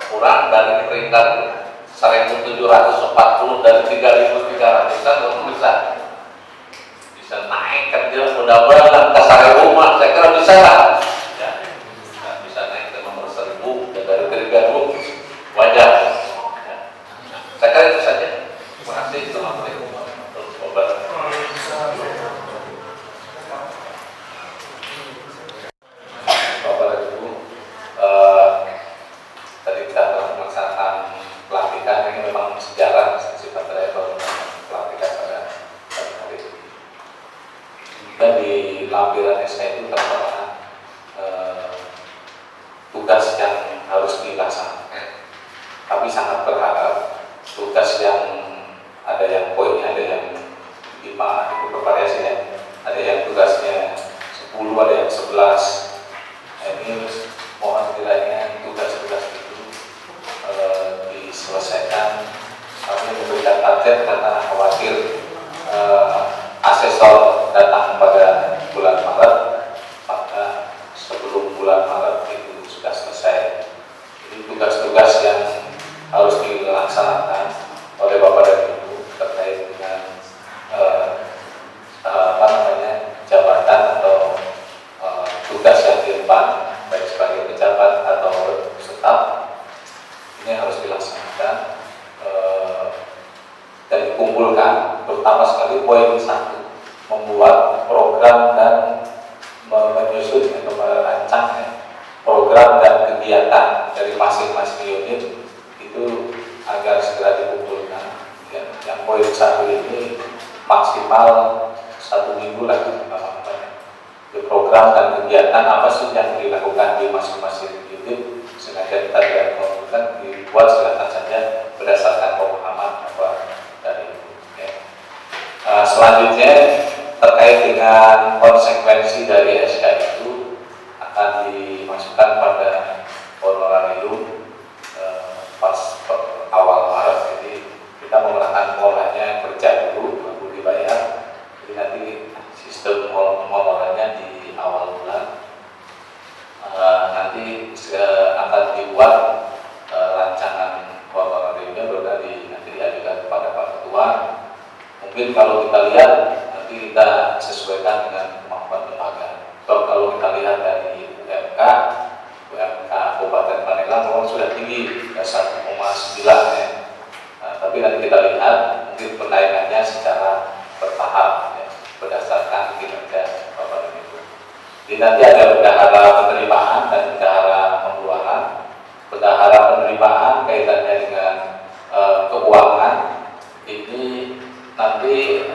kurang dari peringkat 1.740 dari 3.300-an untuk bisa naik kerja mudah-mudahan ke 1.000 mah saya kira bisa lah ya, bisa naik ke nomor 1.000 dan dari 3.000 wajar ya. Saya kira itu saja. Terima kasih. Assalamualaikum warahmatullahi wabarakatuh. Bapak Ibu, tadi kita telah melaksanakan pelantikan. Ini memang sejarah sifat dari pelantikan pada hari ini. Dan di lampiran SK itu terdapat tugas yang harus dilaksanakan. Kami sangat berharap tugas yang ada yang poinnya, ada yang 5 itu bervariasinya, ada yang tugasnya 10, ada yang 11. Ini mohon kiranya tugas-tugas itu diselesaikan. Kami memberikan target karena khawatir asesor datang pada bulan Maret, maka sebelum bulan Maret itu sudah selesai. Jadi tugas-tugas yang harus dilaksanakan oleh Bapak dan Ibu terkait dengan jabatan atau tugas yang diemban baik sebagai pejabat atau staf, ini harus dilaksanakan dan dikumpulkan. Terutama sekali poin 1, membuat program dan menyusun atau merancang program dan kegiatan dari masing-masing unit itu agar segera dikumpulkan. Yang poin 1 ini maksimal 1 minggu lagi program dan kegiatan apa sih yang dilakukan di masing-masing unit, sengaja kita tidak mengumpulkan, dibuat silakan saja berdasarkan pemahaman apa dari itu. Selanjutnya terkait dengan konsekuensi dari SK itu akan dimasukkan pada honorarium pas awal Maret. Jadi kita menggunakan polanya kerja dulu baru dibayar. Jadi nanti sistem honorarnya di awal bulan. Nanti akan dibuat rancangan honorariumnya baru nanti diajukan kepada Pak Ketua. Mungkin kalau kita lihat nanti kita sesuaikan dengan kemampuan lembaga. Kalau kita lihat dari UMK Kabupaten Paneglang memang sudah tinggi 1,9 ya. Tapi nanti kita lihat mungkin penaikannya secara bertahap ya, berdasarkan kinerja Bapak Ibu. Jadi nanti ada bendahara penerimaan dan bendahara pengeluaran. Bendahara penerimaan kaitannya dengan keuangan ini nanti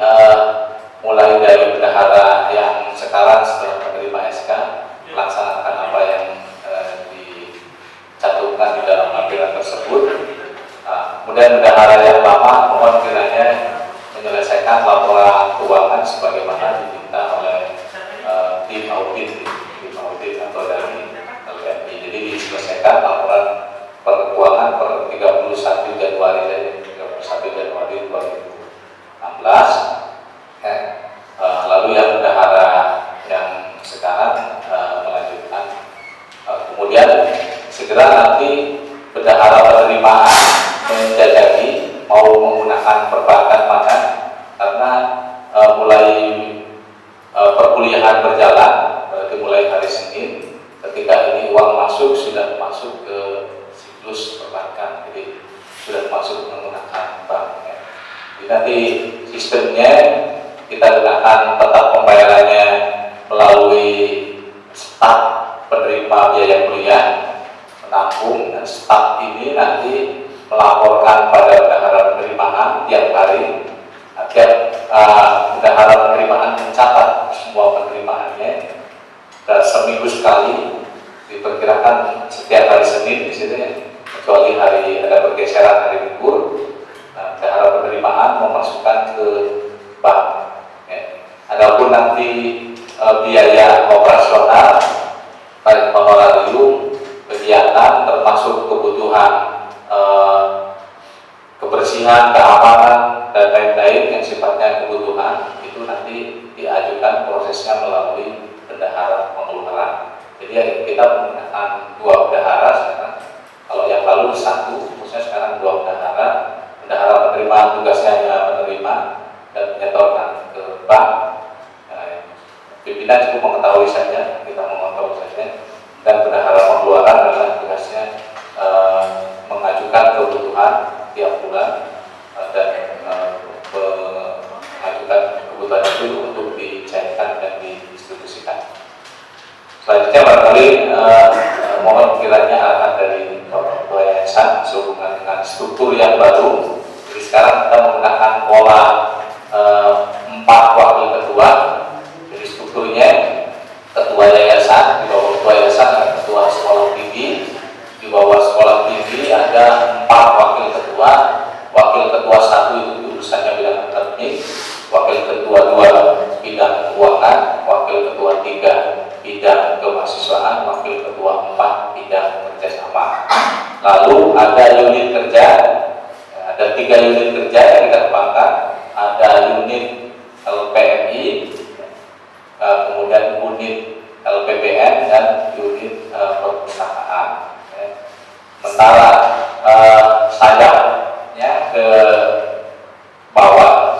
mulai dari bendahara yang sekarang setelah menerima SK melaksanakan apa yang dicantumkan di dalam lampiran tersebut. Kemudian bendahara yang lama mohon kiranya menyelesaikan laporan keuangan sebagaimana diminta oleh tim audit atau dari LPMI. Jadi diselesaikan laporan keuangan per 31 Januari 2016. Lalu yang bendahara yang sekarang melanjutkan. Kemudian segera nanti bendahara penerimaan menjajaki mau menggunakan perbankan mana, karena mulai perkuliahan berjalan berarti mulai hari Senin, ketika ini uang masuk sudah masuk ke siklus perbankan, jadi sudah masuk menggunakan bank ya. Jadi nanti sistemnya kita gunakan tetap pembayarannya melalui staf penerima biaya kuliah menampung, dan staf ini nanti melaporkan pada bendahara penerimaan tiap hari. Tiap bendahara penerimaan mencatat semua penerimaannya, dan seminggu sekali diperkirakan setiap hari Senin di sini, kecuali hari ada pergeseran hari libur, bendahara penerimaan memasukkan ke bank. Adapun nanti biaya operasional baik honorarium, kegiatan termasuk kebutuhan kebersihan, keamanan dan lain-lain yang sifatnya kebutuhan itu nanti diajukan prosesnya melalui bendahara pengeluaran. Jadi kita menggunakan 2 bendahara sekarang. Kalau yang lalu 1, khususnya sekarang 2 bendahara. Bendahara penerimaan tugasnya hanya menerima dan menyetorkan ke bank. Pimpinan cukup mengetahui saja, kita mengontrol saja. Dan bendahara pengeluaran adalah tugasnya mengajukan kebutuhan tiap bulan dan mengajukan kebutuhan itu untuk dicairkan dan didistribusikan. Selanjutnya barangkali mohon kiranya arahan dari Bapak Ketua Yayasan sehubungan dengan struktur yang baru. Jadi sekarang kita menggunakan pola 4 wakil ketua. Jadi strukturnya ketua yayasan, di bawah ketua yayasan ada ketua sekolah tinggi, di bawah sekolah tinggi ada 4 wakil ketua. Wakil ketua 1 itu urusannya bidang akademik, wakil ketua 2 bidang keuangan, wakil ketua 3 bidang kemahasiswaan, wakil ketua 4 bidang kerjasama. Lalu ada unit kerja, ada 3 unit kerja yang kita kembangkan. Ada unit LPMI, kemudian unit LPPN dan unit perpustakaan. Sementara sayapnya ke bawah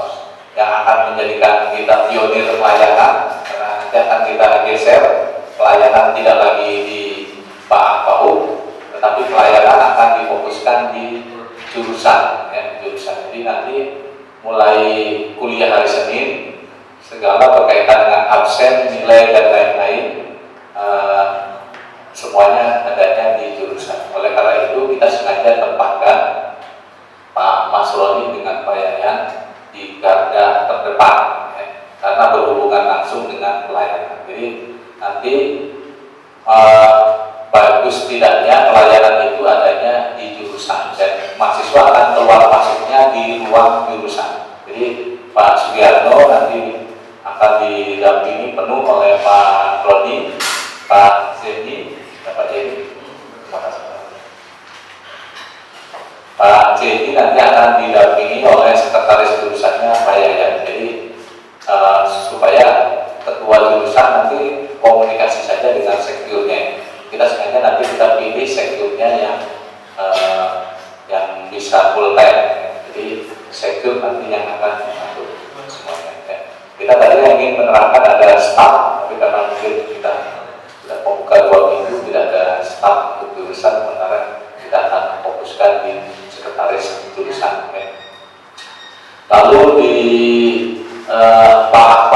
yang akan menjadikan kita pionir pelayanan, karena nanti akan kita geser pelayanan tidak lagi di bahu, tetapi pelayanan akan difokuskan di jurusan. Jadi nanti mulai kuliah hari Senin segala berkaitan dengan absen, nilai dan lain-lain semuanya adanya di jurusan. Oleh karena itu kita sengaja tempatkan Pak Mas Roni dengan Pak Yayan di garda terdepan karena berhubungan langsung dengan pelayanan. Jadi nanti bagus tidaknya pelayanan itu adanya di jurusan dan mahasiswa akan keluar masuknya di ruang jurusan. Jadi Pak Sugiyarno nanti akan didampingi penuh oleh Pak Rodi, Pak Zeni, Pak Zeni. Pak Zeni nanti akan didampingi oleh sekretaris jurusannya Pak Yayan. Jadi supaya ketua jurusan nanti komunikasi saja dengan sekturnya. Kita sengaja nanti kita pilih sekturnya yang bisa full time. Jadi sektur nanti yang akan mengatur semuanya. Kita tadi ingin menerapkan ada staff, tapi karena mungkin kita sudah membuka 2 minggu tidak ada staff untuk jurusan, sementara kita akan fokuskan di sekretaris jurusan. Lalu di Pak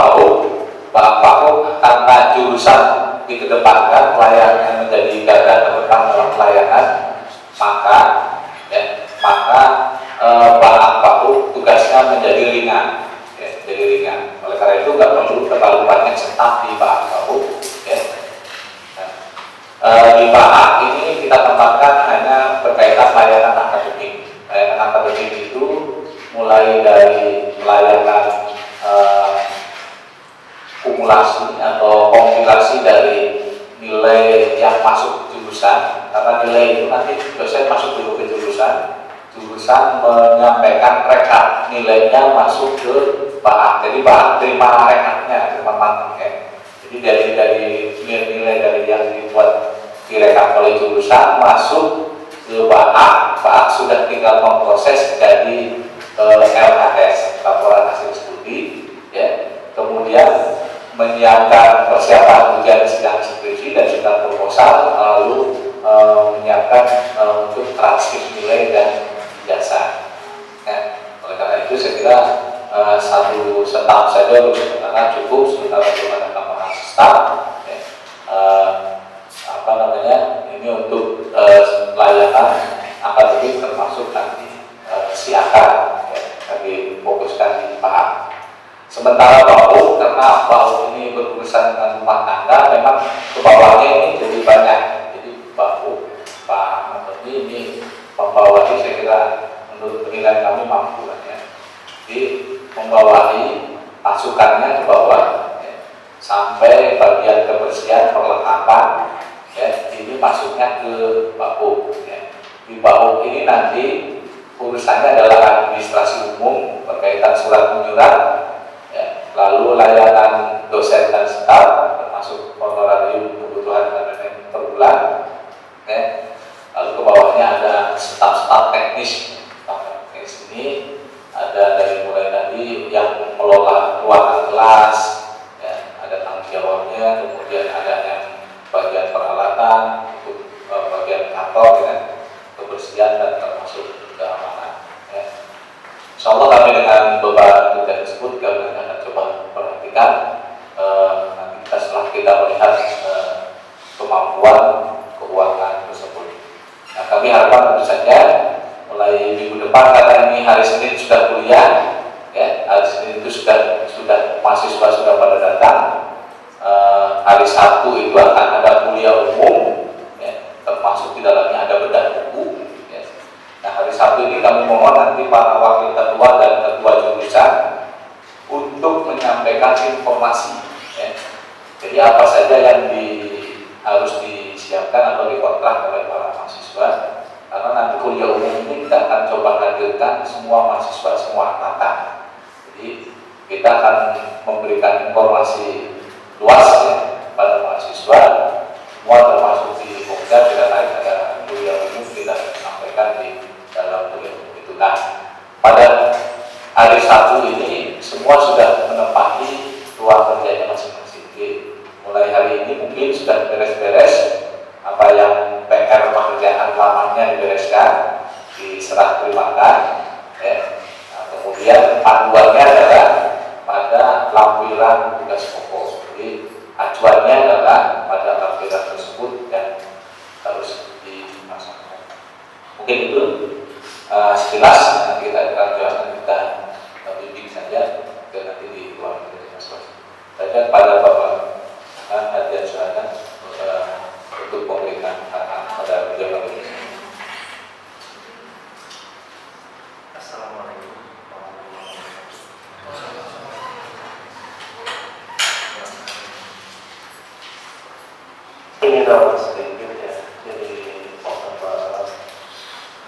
Pauk karena jurusan dikedepankan pelayanan menjadi garda terdepan dalam pelayanan, maka Pak Pauk tugasnya menjadi ringan. Jadi ringan. Oleh karena itu nggak perlu terlalu banyak staf di Pak Pauk. Di Pak ini kita tempatkan hanya berkaitan layanan akademik. Layanan akademik itu mulai dari layanan kumulasi atau kompilasi dari nilai yang masuk jurusan, karena nilai itu nanti dosen masuk dulu ke jurusan menyampaikan rekap nilainya masuk ke Pak. Jadi Pak terima rekapnya, terima matangnya. Jadi dari nilai dari yang dibuat direkap oleh jurusan masuk ke Pak sudah tinggal memproses jadi LHS, laporan hasil studi, ya. Kemudian menyiapkan persiapan ujian sidang skripsi dan sidang proposal, lalu menyiapkan untuk transkrip nilai dan ijazah. Ya. Oleh karena itu saya kira satu staf saja karena cukup, sementara belum ada tambahan staf. Ya. Ini untuk layanan akademik termasuk nanti siakan, ya, kami fokuskan di Pak. Sementara Bapak, karena Bapak ini berurusan dengan rumah tangga, memang ke bawahnya ini jadi banyak. Jadi Pak ini membawahi, saya kira menurut penilaian kami mampu, ya. Jadi membawahi pasukannya ke bawah, ya, sampai bagian kebersihan perlengkapan, ya, ini masuknya ke Bapak. Ya. Di Bapak ini nanti urusannya adalah administrasi umum berkaitan surat menyurat, ya, lalu layanan dosen dan staf termasuk honorarium kebutuhan dan lain-lain per bulan, ya. Lalu ke bawahnya ada staf-staf teknis. Staf teknis ini ada dari mulai tadi yang mengelola ruangan kelas, ya, ada tanggung jawabnya, kemudian ada yang bagian peralatan untuk bagian kantor, ya, kebersihan dan termasuk keamanan. Ya. Insya Allah kami dengan beberapa tugas tersebut kami akan coba perhatikan. Nanti setelah kita melihat kemampuan keuangan tersebut. Nah, kami harapkan tentu saja mulai minggu depan, karena ini hari Senin sudah kuliah, ya, hari Senin itu sudah mahasiswa sudah pada datang. Hari Sabtu itu akan ada kuliah umum, ya, termasuk di dalamnya ada bedah buku. Ya. Nah, hari Sabtu ini kami mohon nanti para wakil ketua dan ketua jurusan untuk menyampaikan informasi. Ya. Jadi apa saja yang harus disiapkan atau dikontrak oleh para mahasiswa, karena nanti kuliah umum ini kita akan coba hadirkan semua mahasiswa, semua angkatan. Jadi kita akan memberikan informasi luas, ya, pada mahasiswa, semua termasuk di Pokja, tidak lain ada kuliah umum kita sampaikan di dalam kuliah umum itu. Nah, pada hari Sabtu ini semua sudah menempati ruang kerjanya masing-masing. Mulai hari ini mungkin sudah beres-beres apa yang PR pekerjaan lamanya dibereskan, diserah terimakan, ya. Nah, kemudian panduannya adalah pada lampiran tugas pokok. Jadi acuannya adalah pada lampiran tersebut yang harus dipasangkan. Mungkin itu sekilas kita akan jelaskan, kita bimbing saja dan nanti di ruang kerja masing-masing. Dan pada Bapak hadiah silakan untuk pemberian arahan pada pejabat ini. Assalamualaikum warahmatullahi wabarakatuh. ini nama sedikit ya, jadi mohon maaf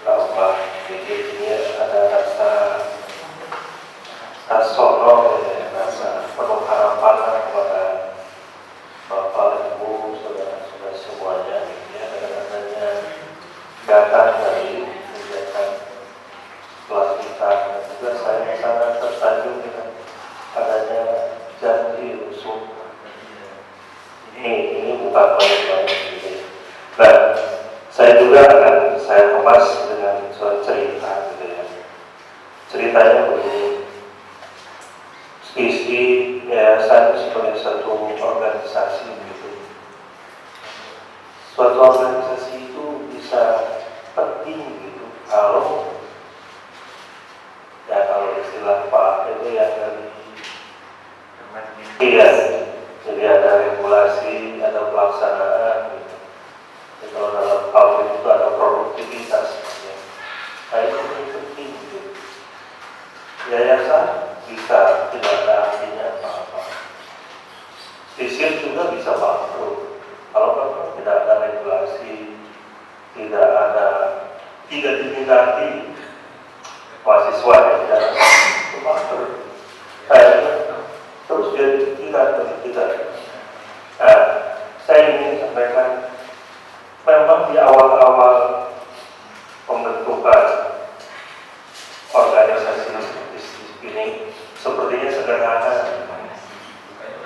nambah sedikit ini ada rasa sono ya, rasa penuh harapan kepada Bapak Ibu saudara-saudara semuanya ya, dengan adanya data dari kegiatan kelas kita, dan juga saya sangat tersanjung dengan adanya janji usul ini bukan banyak gitu. Dan saya juga akan saya kemas dengan suatu cerita gitu ya. Ceritanya begini, visi yayasan sebagai satu organisasi gitu. Suatu organisasi itu bisa penting gitu kalau istilah Pak itu ya dari iya, jadi ada regulasi, ada pelaksanaan gitu. Jadi kalau dalam pabrik itu ada produktivitas ya. Nah itu penting gitu. Yayasan bisa tidak ada artinya apa-apa. Sisir juga bisa bangkrut kalau memang tidak ada regulasi, tidak diminati mahasiswanya tidak bangkrut. Terus jadi tidak. Nah, saya ingin sampaikan memang di awal-awal pembentukan organisasi ini sepertinya sederhana.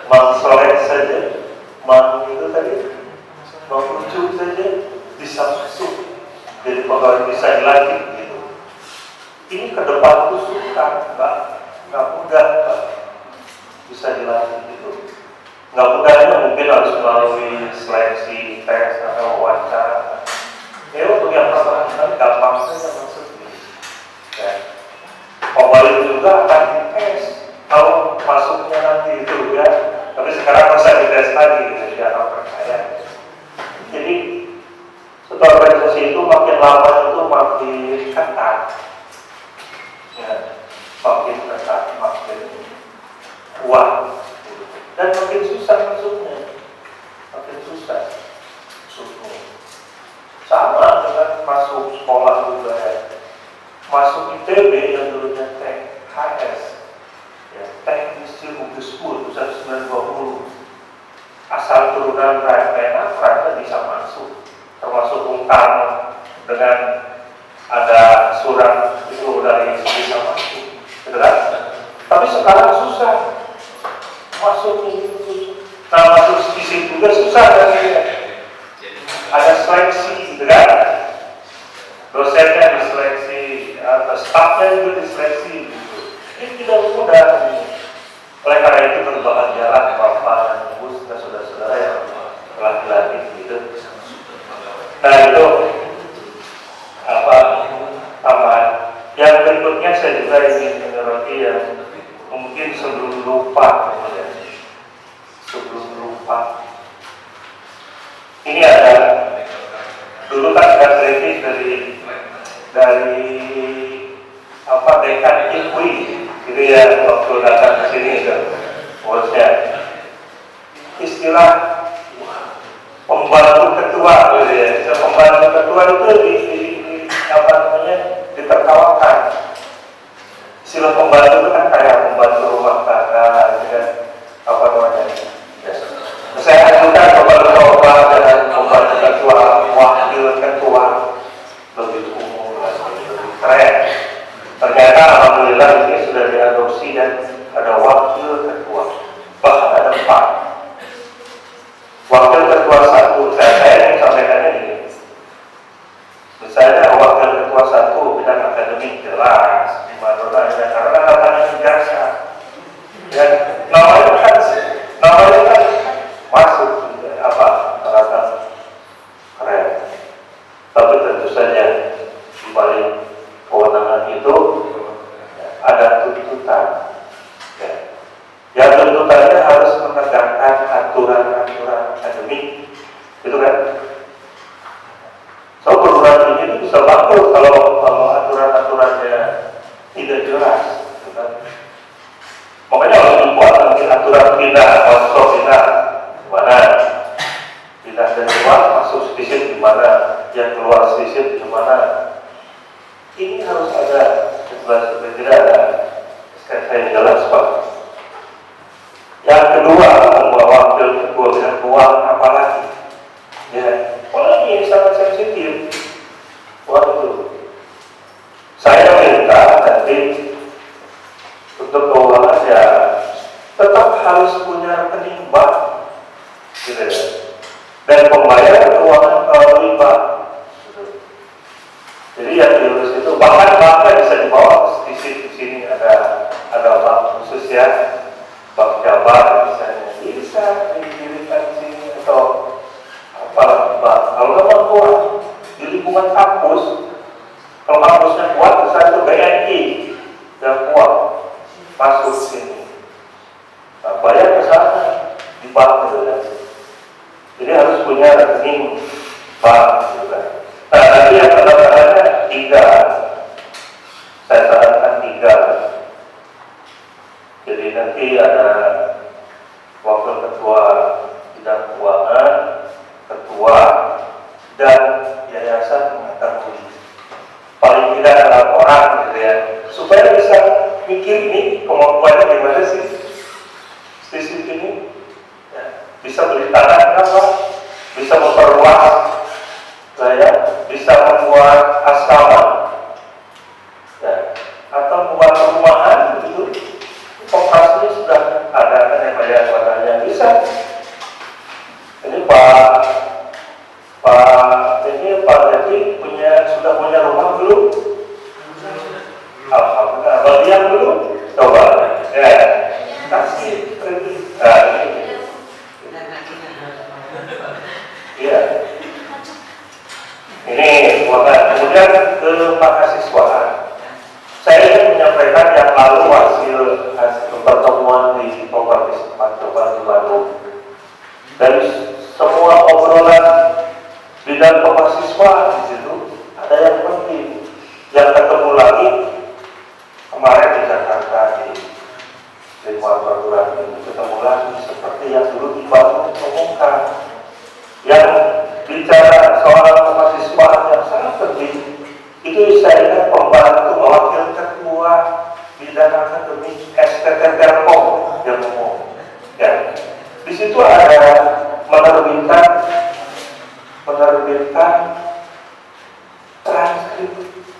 Mengsolek saja, itu tadi, mengucuk saja bisa masuk, jadi pegawai bisa dilantik gitu. Ini ke depan itu suka, nggak mudah, Pak. Bisa dilantik gitu. Nggak mudahnya mungkin harus melalui seleksi, tes atau wawancara. Ya untuk yang pertama gampang saja maksudnya. Ya. Pembalik juga akan dites kalau masuknya nanti itu ya. Tapi sekarang masa dites lagi gitu, biar orang percaya. Jadi setelah organisasi itu makin lama itu makin ketat. Ya, makin ketat, makin kuat dan makin susah masuknya, sama dengan masuk sekolah juga ya, masuk ITB yang dulunya THS ya, Teknik Ilmu School 1920 asal turunan Rakyat Raja bisa masuk, termasuk Bung Karno dengan ada surat itu dari bisa masuk, gitu kan? Tapi sekarang susah masuk itu. Nah masuk fisik juga susah kan ya. Ada seleksi, gitu kan? Dosennya diseleksi, atau stafnya juga diseleksi, gitu. Ini tidak mudah. Oleh karena itu berbahagialah Bapak dan Ibu dan saudara-saudara yang telah dilatih gitu. Nah itu tambahan. Yang berikutnya saya juga ingin menyoroti yang mungkin sebelum lupa ya. Ini ada dulu kan ada kritik dari dekan IPUI gitu ya, waktu datang ke sini ke bosnya istilah pembantu ketua gitu ya. Pembantu ketua itu ditertawakan. Istilah pembantu itu kan kayak pembantu rumah tangga gitu kan, saya ajukan kepada dengan pembantu ketua, wakil ketua, lebih umum, lebih keren. Ternyata alhamdulillah ini sudah diadopsi dan ada wakil ketua, bahkan ada 4. Wakil ketua 1, saya ingin sampaikannya ini. Misalnya wakil ketua 1 bidang akademik jelas, di mana karena katanya ijazah. Ya, namanya kan masuk rata keren. Tapi tentu saja di balik kewenangan itu ada tuntutan. Ya. Yang tuntutannya harus menegakkan aturan-aturan akademik, gitu kan? So perguruan tinggi itu bisa bangkrut kalau aturan-aturannya tidak jelas, gitu kan? Makanya harus dibuat nanti aturan pindah, pindah, mana pindah dari luar kedua, membawa wakil ketua bidang keuangan apalagi? Ya, apalagi ini sangat sensitif. Waduh, saya minta nanti untuk keuangan ya tetap harus punya rekening bank, gitu ya. Dan pembayaran keuangan melalui bank. Jadi yang diurus itu bahkan banknya bisa dibawa di sini ada bank khusus ya, bank Jabar misalnya bisa didirikan di sini atau apa bank. Kalau nggak kuat di lingkungan kampus, kalau kampusnya kuat bisa itu BNI yang kuat masuk sini. Nah, bayar ke sana di bank gitu ya. Jadi harus punya rekening bank gitu kan. Nah, nanti yang tanda-tandanya 3, saya sarankan 3. Jadi nanti ada wakil ketua bidang keuangan, ketua, dan yayasan mengetahui. Paling tidak ada laporan gitu ya, supaya bisa mikir ini kemampuannya gimana sih sisi ini ya, bisa beli tanah berapa, bisa memperluas saya bisa membuat asrama ya, atau membuat perumahan gitu. Koperasinya sudah ada kan yang bayar padanya bisa. Ini Pak Dedi sudah punya rumah belum? Alhamdulillah. Bagian belum? Coba ya kasih kredit. Nah, ini iya. Ini kemudian ke mahasiswaan. Saya ingin menyampaikan yang lalu hasil pertemuan di Provinsi Sumatera Baru. Dari semua obrolan bidang kemahasiswaan di situ ada yang penting. Yang ketemu lagi kemarin di Jakarta di perguruan ini ketemu lagi seperti yang dulu dibangun umumkan. Yang bicara soal kemahasiswaan yang sangat penting itu saya ingat pembantu wakil ketua bidang akademik STT Telkom yang ngomong ya. Di situ ada menerbitkan transkrip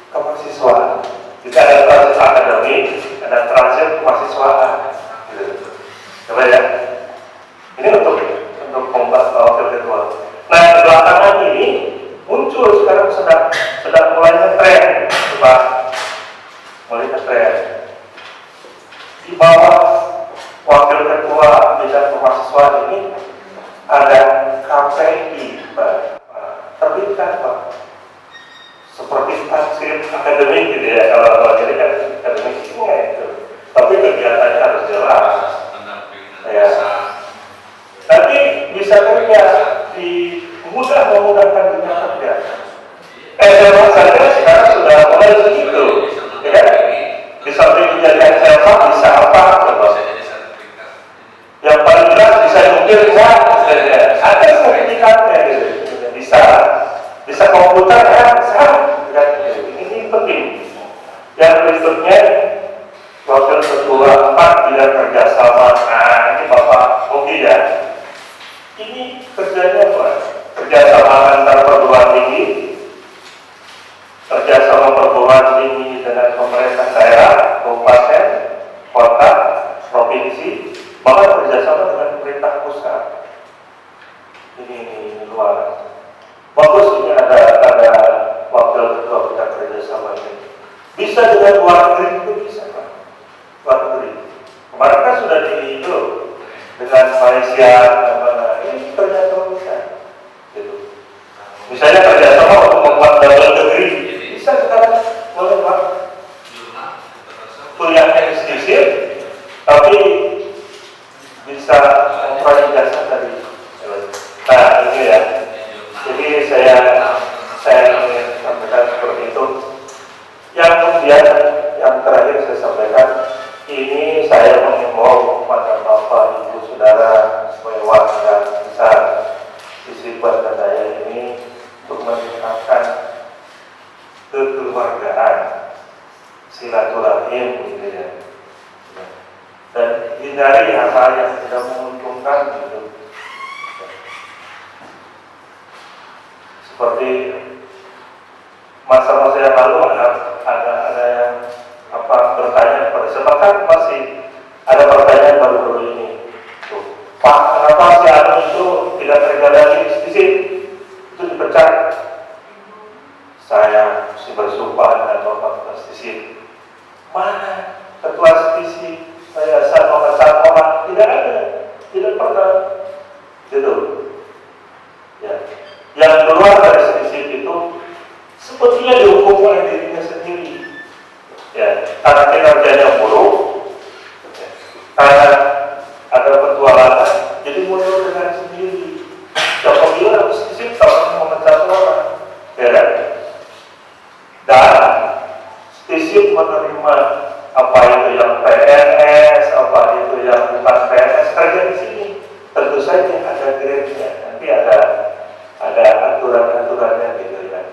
kemahasiswaan. Jadi ada transkrip akademik, ada transkrip kemahasiswaan gitu. Coba ya, ini untuk membahas wakil ketua. Nah, belakangan ini muncul sekarang sedang mulai ngetren, Pak. Mulai ngetren. Di bawah wakil ketua bidang kemahasiswaan ini ada KPI, Pak. Terbitkan, Pak. Seperti transkrip akademik gitu ya. Kalau jadi kan akademik itu, tapi kegiatannya harus jelas. Ya. Nanti bisa kerja memudahkan dunia kerja. Memang saja sekarang sudah mulai begitu, ya kan? Di samping kejadian selma bisa apa? Coba. Yang paling jelas bisa nyukir nggak? Ada sertifikatnya gitu. Bisa komputer ya, bisa. Ini penting. Yang berikutnya wakil ketua 4 bidang kerjasama. Nah, ini Bapak Mugi ya. Ini kerjanya apa? Kerjasama antar perguruan tinggi, kerjasama perguruan tinggi dengan pemerintah daerah, kabupaten, kota, provinsi, bahkan kerjasama dengan pemerintah pusat. Ini luar. Bagus ini ada wakil ketua bidang kerjasama ini. Bisa dengan luar negeri itu bisa, Pak. Luar negeri. Kemarin kan sudah di itu dengan Malaysia, ini kerjasama bisa. Gitu. Misalnya kerjasama untuk membuat double degree, bisa sekarang boleh Pak. Kuliahnya eksklusif, tapi bisa memperoleh jasa dari. Nah ini ya. Jadi saya ingin sampaikan seperti itu. Yang kemudian yang terakhir saya sampaikan, ini saya mengimbau kepada Bapak Ibu Saudara sebagai warga besar masa-masa yang lalu ada yang bertanya kepada saya, bahkan masih ada pertanyaan baru-baru ini. Tuh, Pak, kenapa si Anu itu tidak kerja lagi di sini? Itu dipecat. Saya mesti bersumpah dengan Bapak Stisi. Mana ketua Stisi? Saya memecat orang, tidak ada, tidak pernah. Gitu. Ya. Yang keluar dari Stisi itu sepertinya dihukum oleh dirinya sendiri. Ya, karena kinerjanya buruk, ya, karena ada petualangan, jadi mundur dengan sendiri. Siapa bilang Stisi tak memecat orang, ya kan? Dan Stisi menerima apa itu yang PNS, apa itu yang bukan PNS kerja di sini. Tentu saja ada grade-nya, nanti ada aturan-aturannya gitu ya.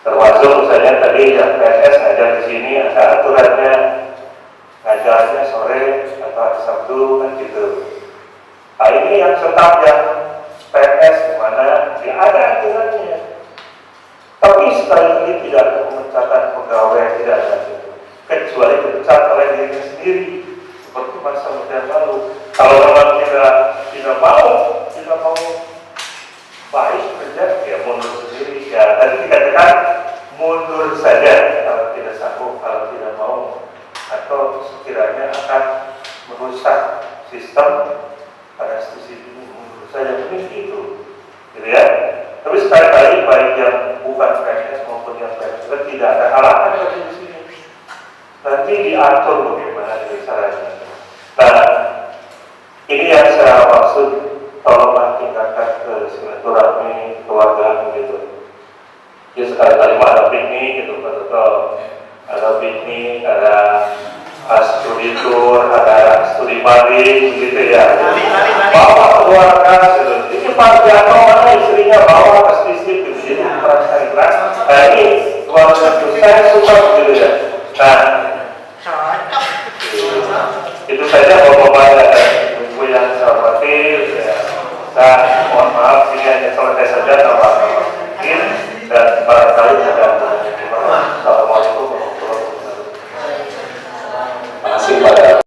Termasuk misalnya tadi yang PNS ngajar di sini ada aturannya, ngajarnya sore atau hari Sabtu kan gitu. Nah ini yang tetap yang PNS gimana? Ya ada aturannya. Tapi sekali-kali tidak ada pemecatan pegawai, tidak ada gitu. Kecuali dipecat oleh dirinya sendiri, seperti masa yang lalu. Kalau memang tidak mau baik kerja, ya mundur sendiri. Ya tadi dikatakan mundur saja kalau tidak sanggup, kalau tidak mau, atau sekiranya akan merusak sistem anestesi ini, mundur saja. Mungkin itu, gitu ya. Tapi sekali-kali baik yang bukan PNS maupun yang PNS tidak ada halangan dari di sini. Nanti diatur bagaimana caranya. Nah, ini yang saya maksud, tolonglah tingkatkan ke silaturahmi keluarga gitu. Ya sekali-kali ada piknik gitu, betul. Ada piknik, ada studi tour, ada studi banding gitu ya. Bawa keluarga gitu. Ini Pak Jano mana istrinya bawa ke stisi gitu. Jadi perasaan keras. Nah ini keluarga itu saya suka gitu ya. Nah itu saja bapak-bapak dan ibu yang saya hormati. Saya mohon maaf ini hanya selesai saja tambah mungkin dan barangkali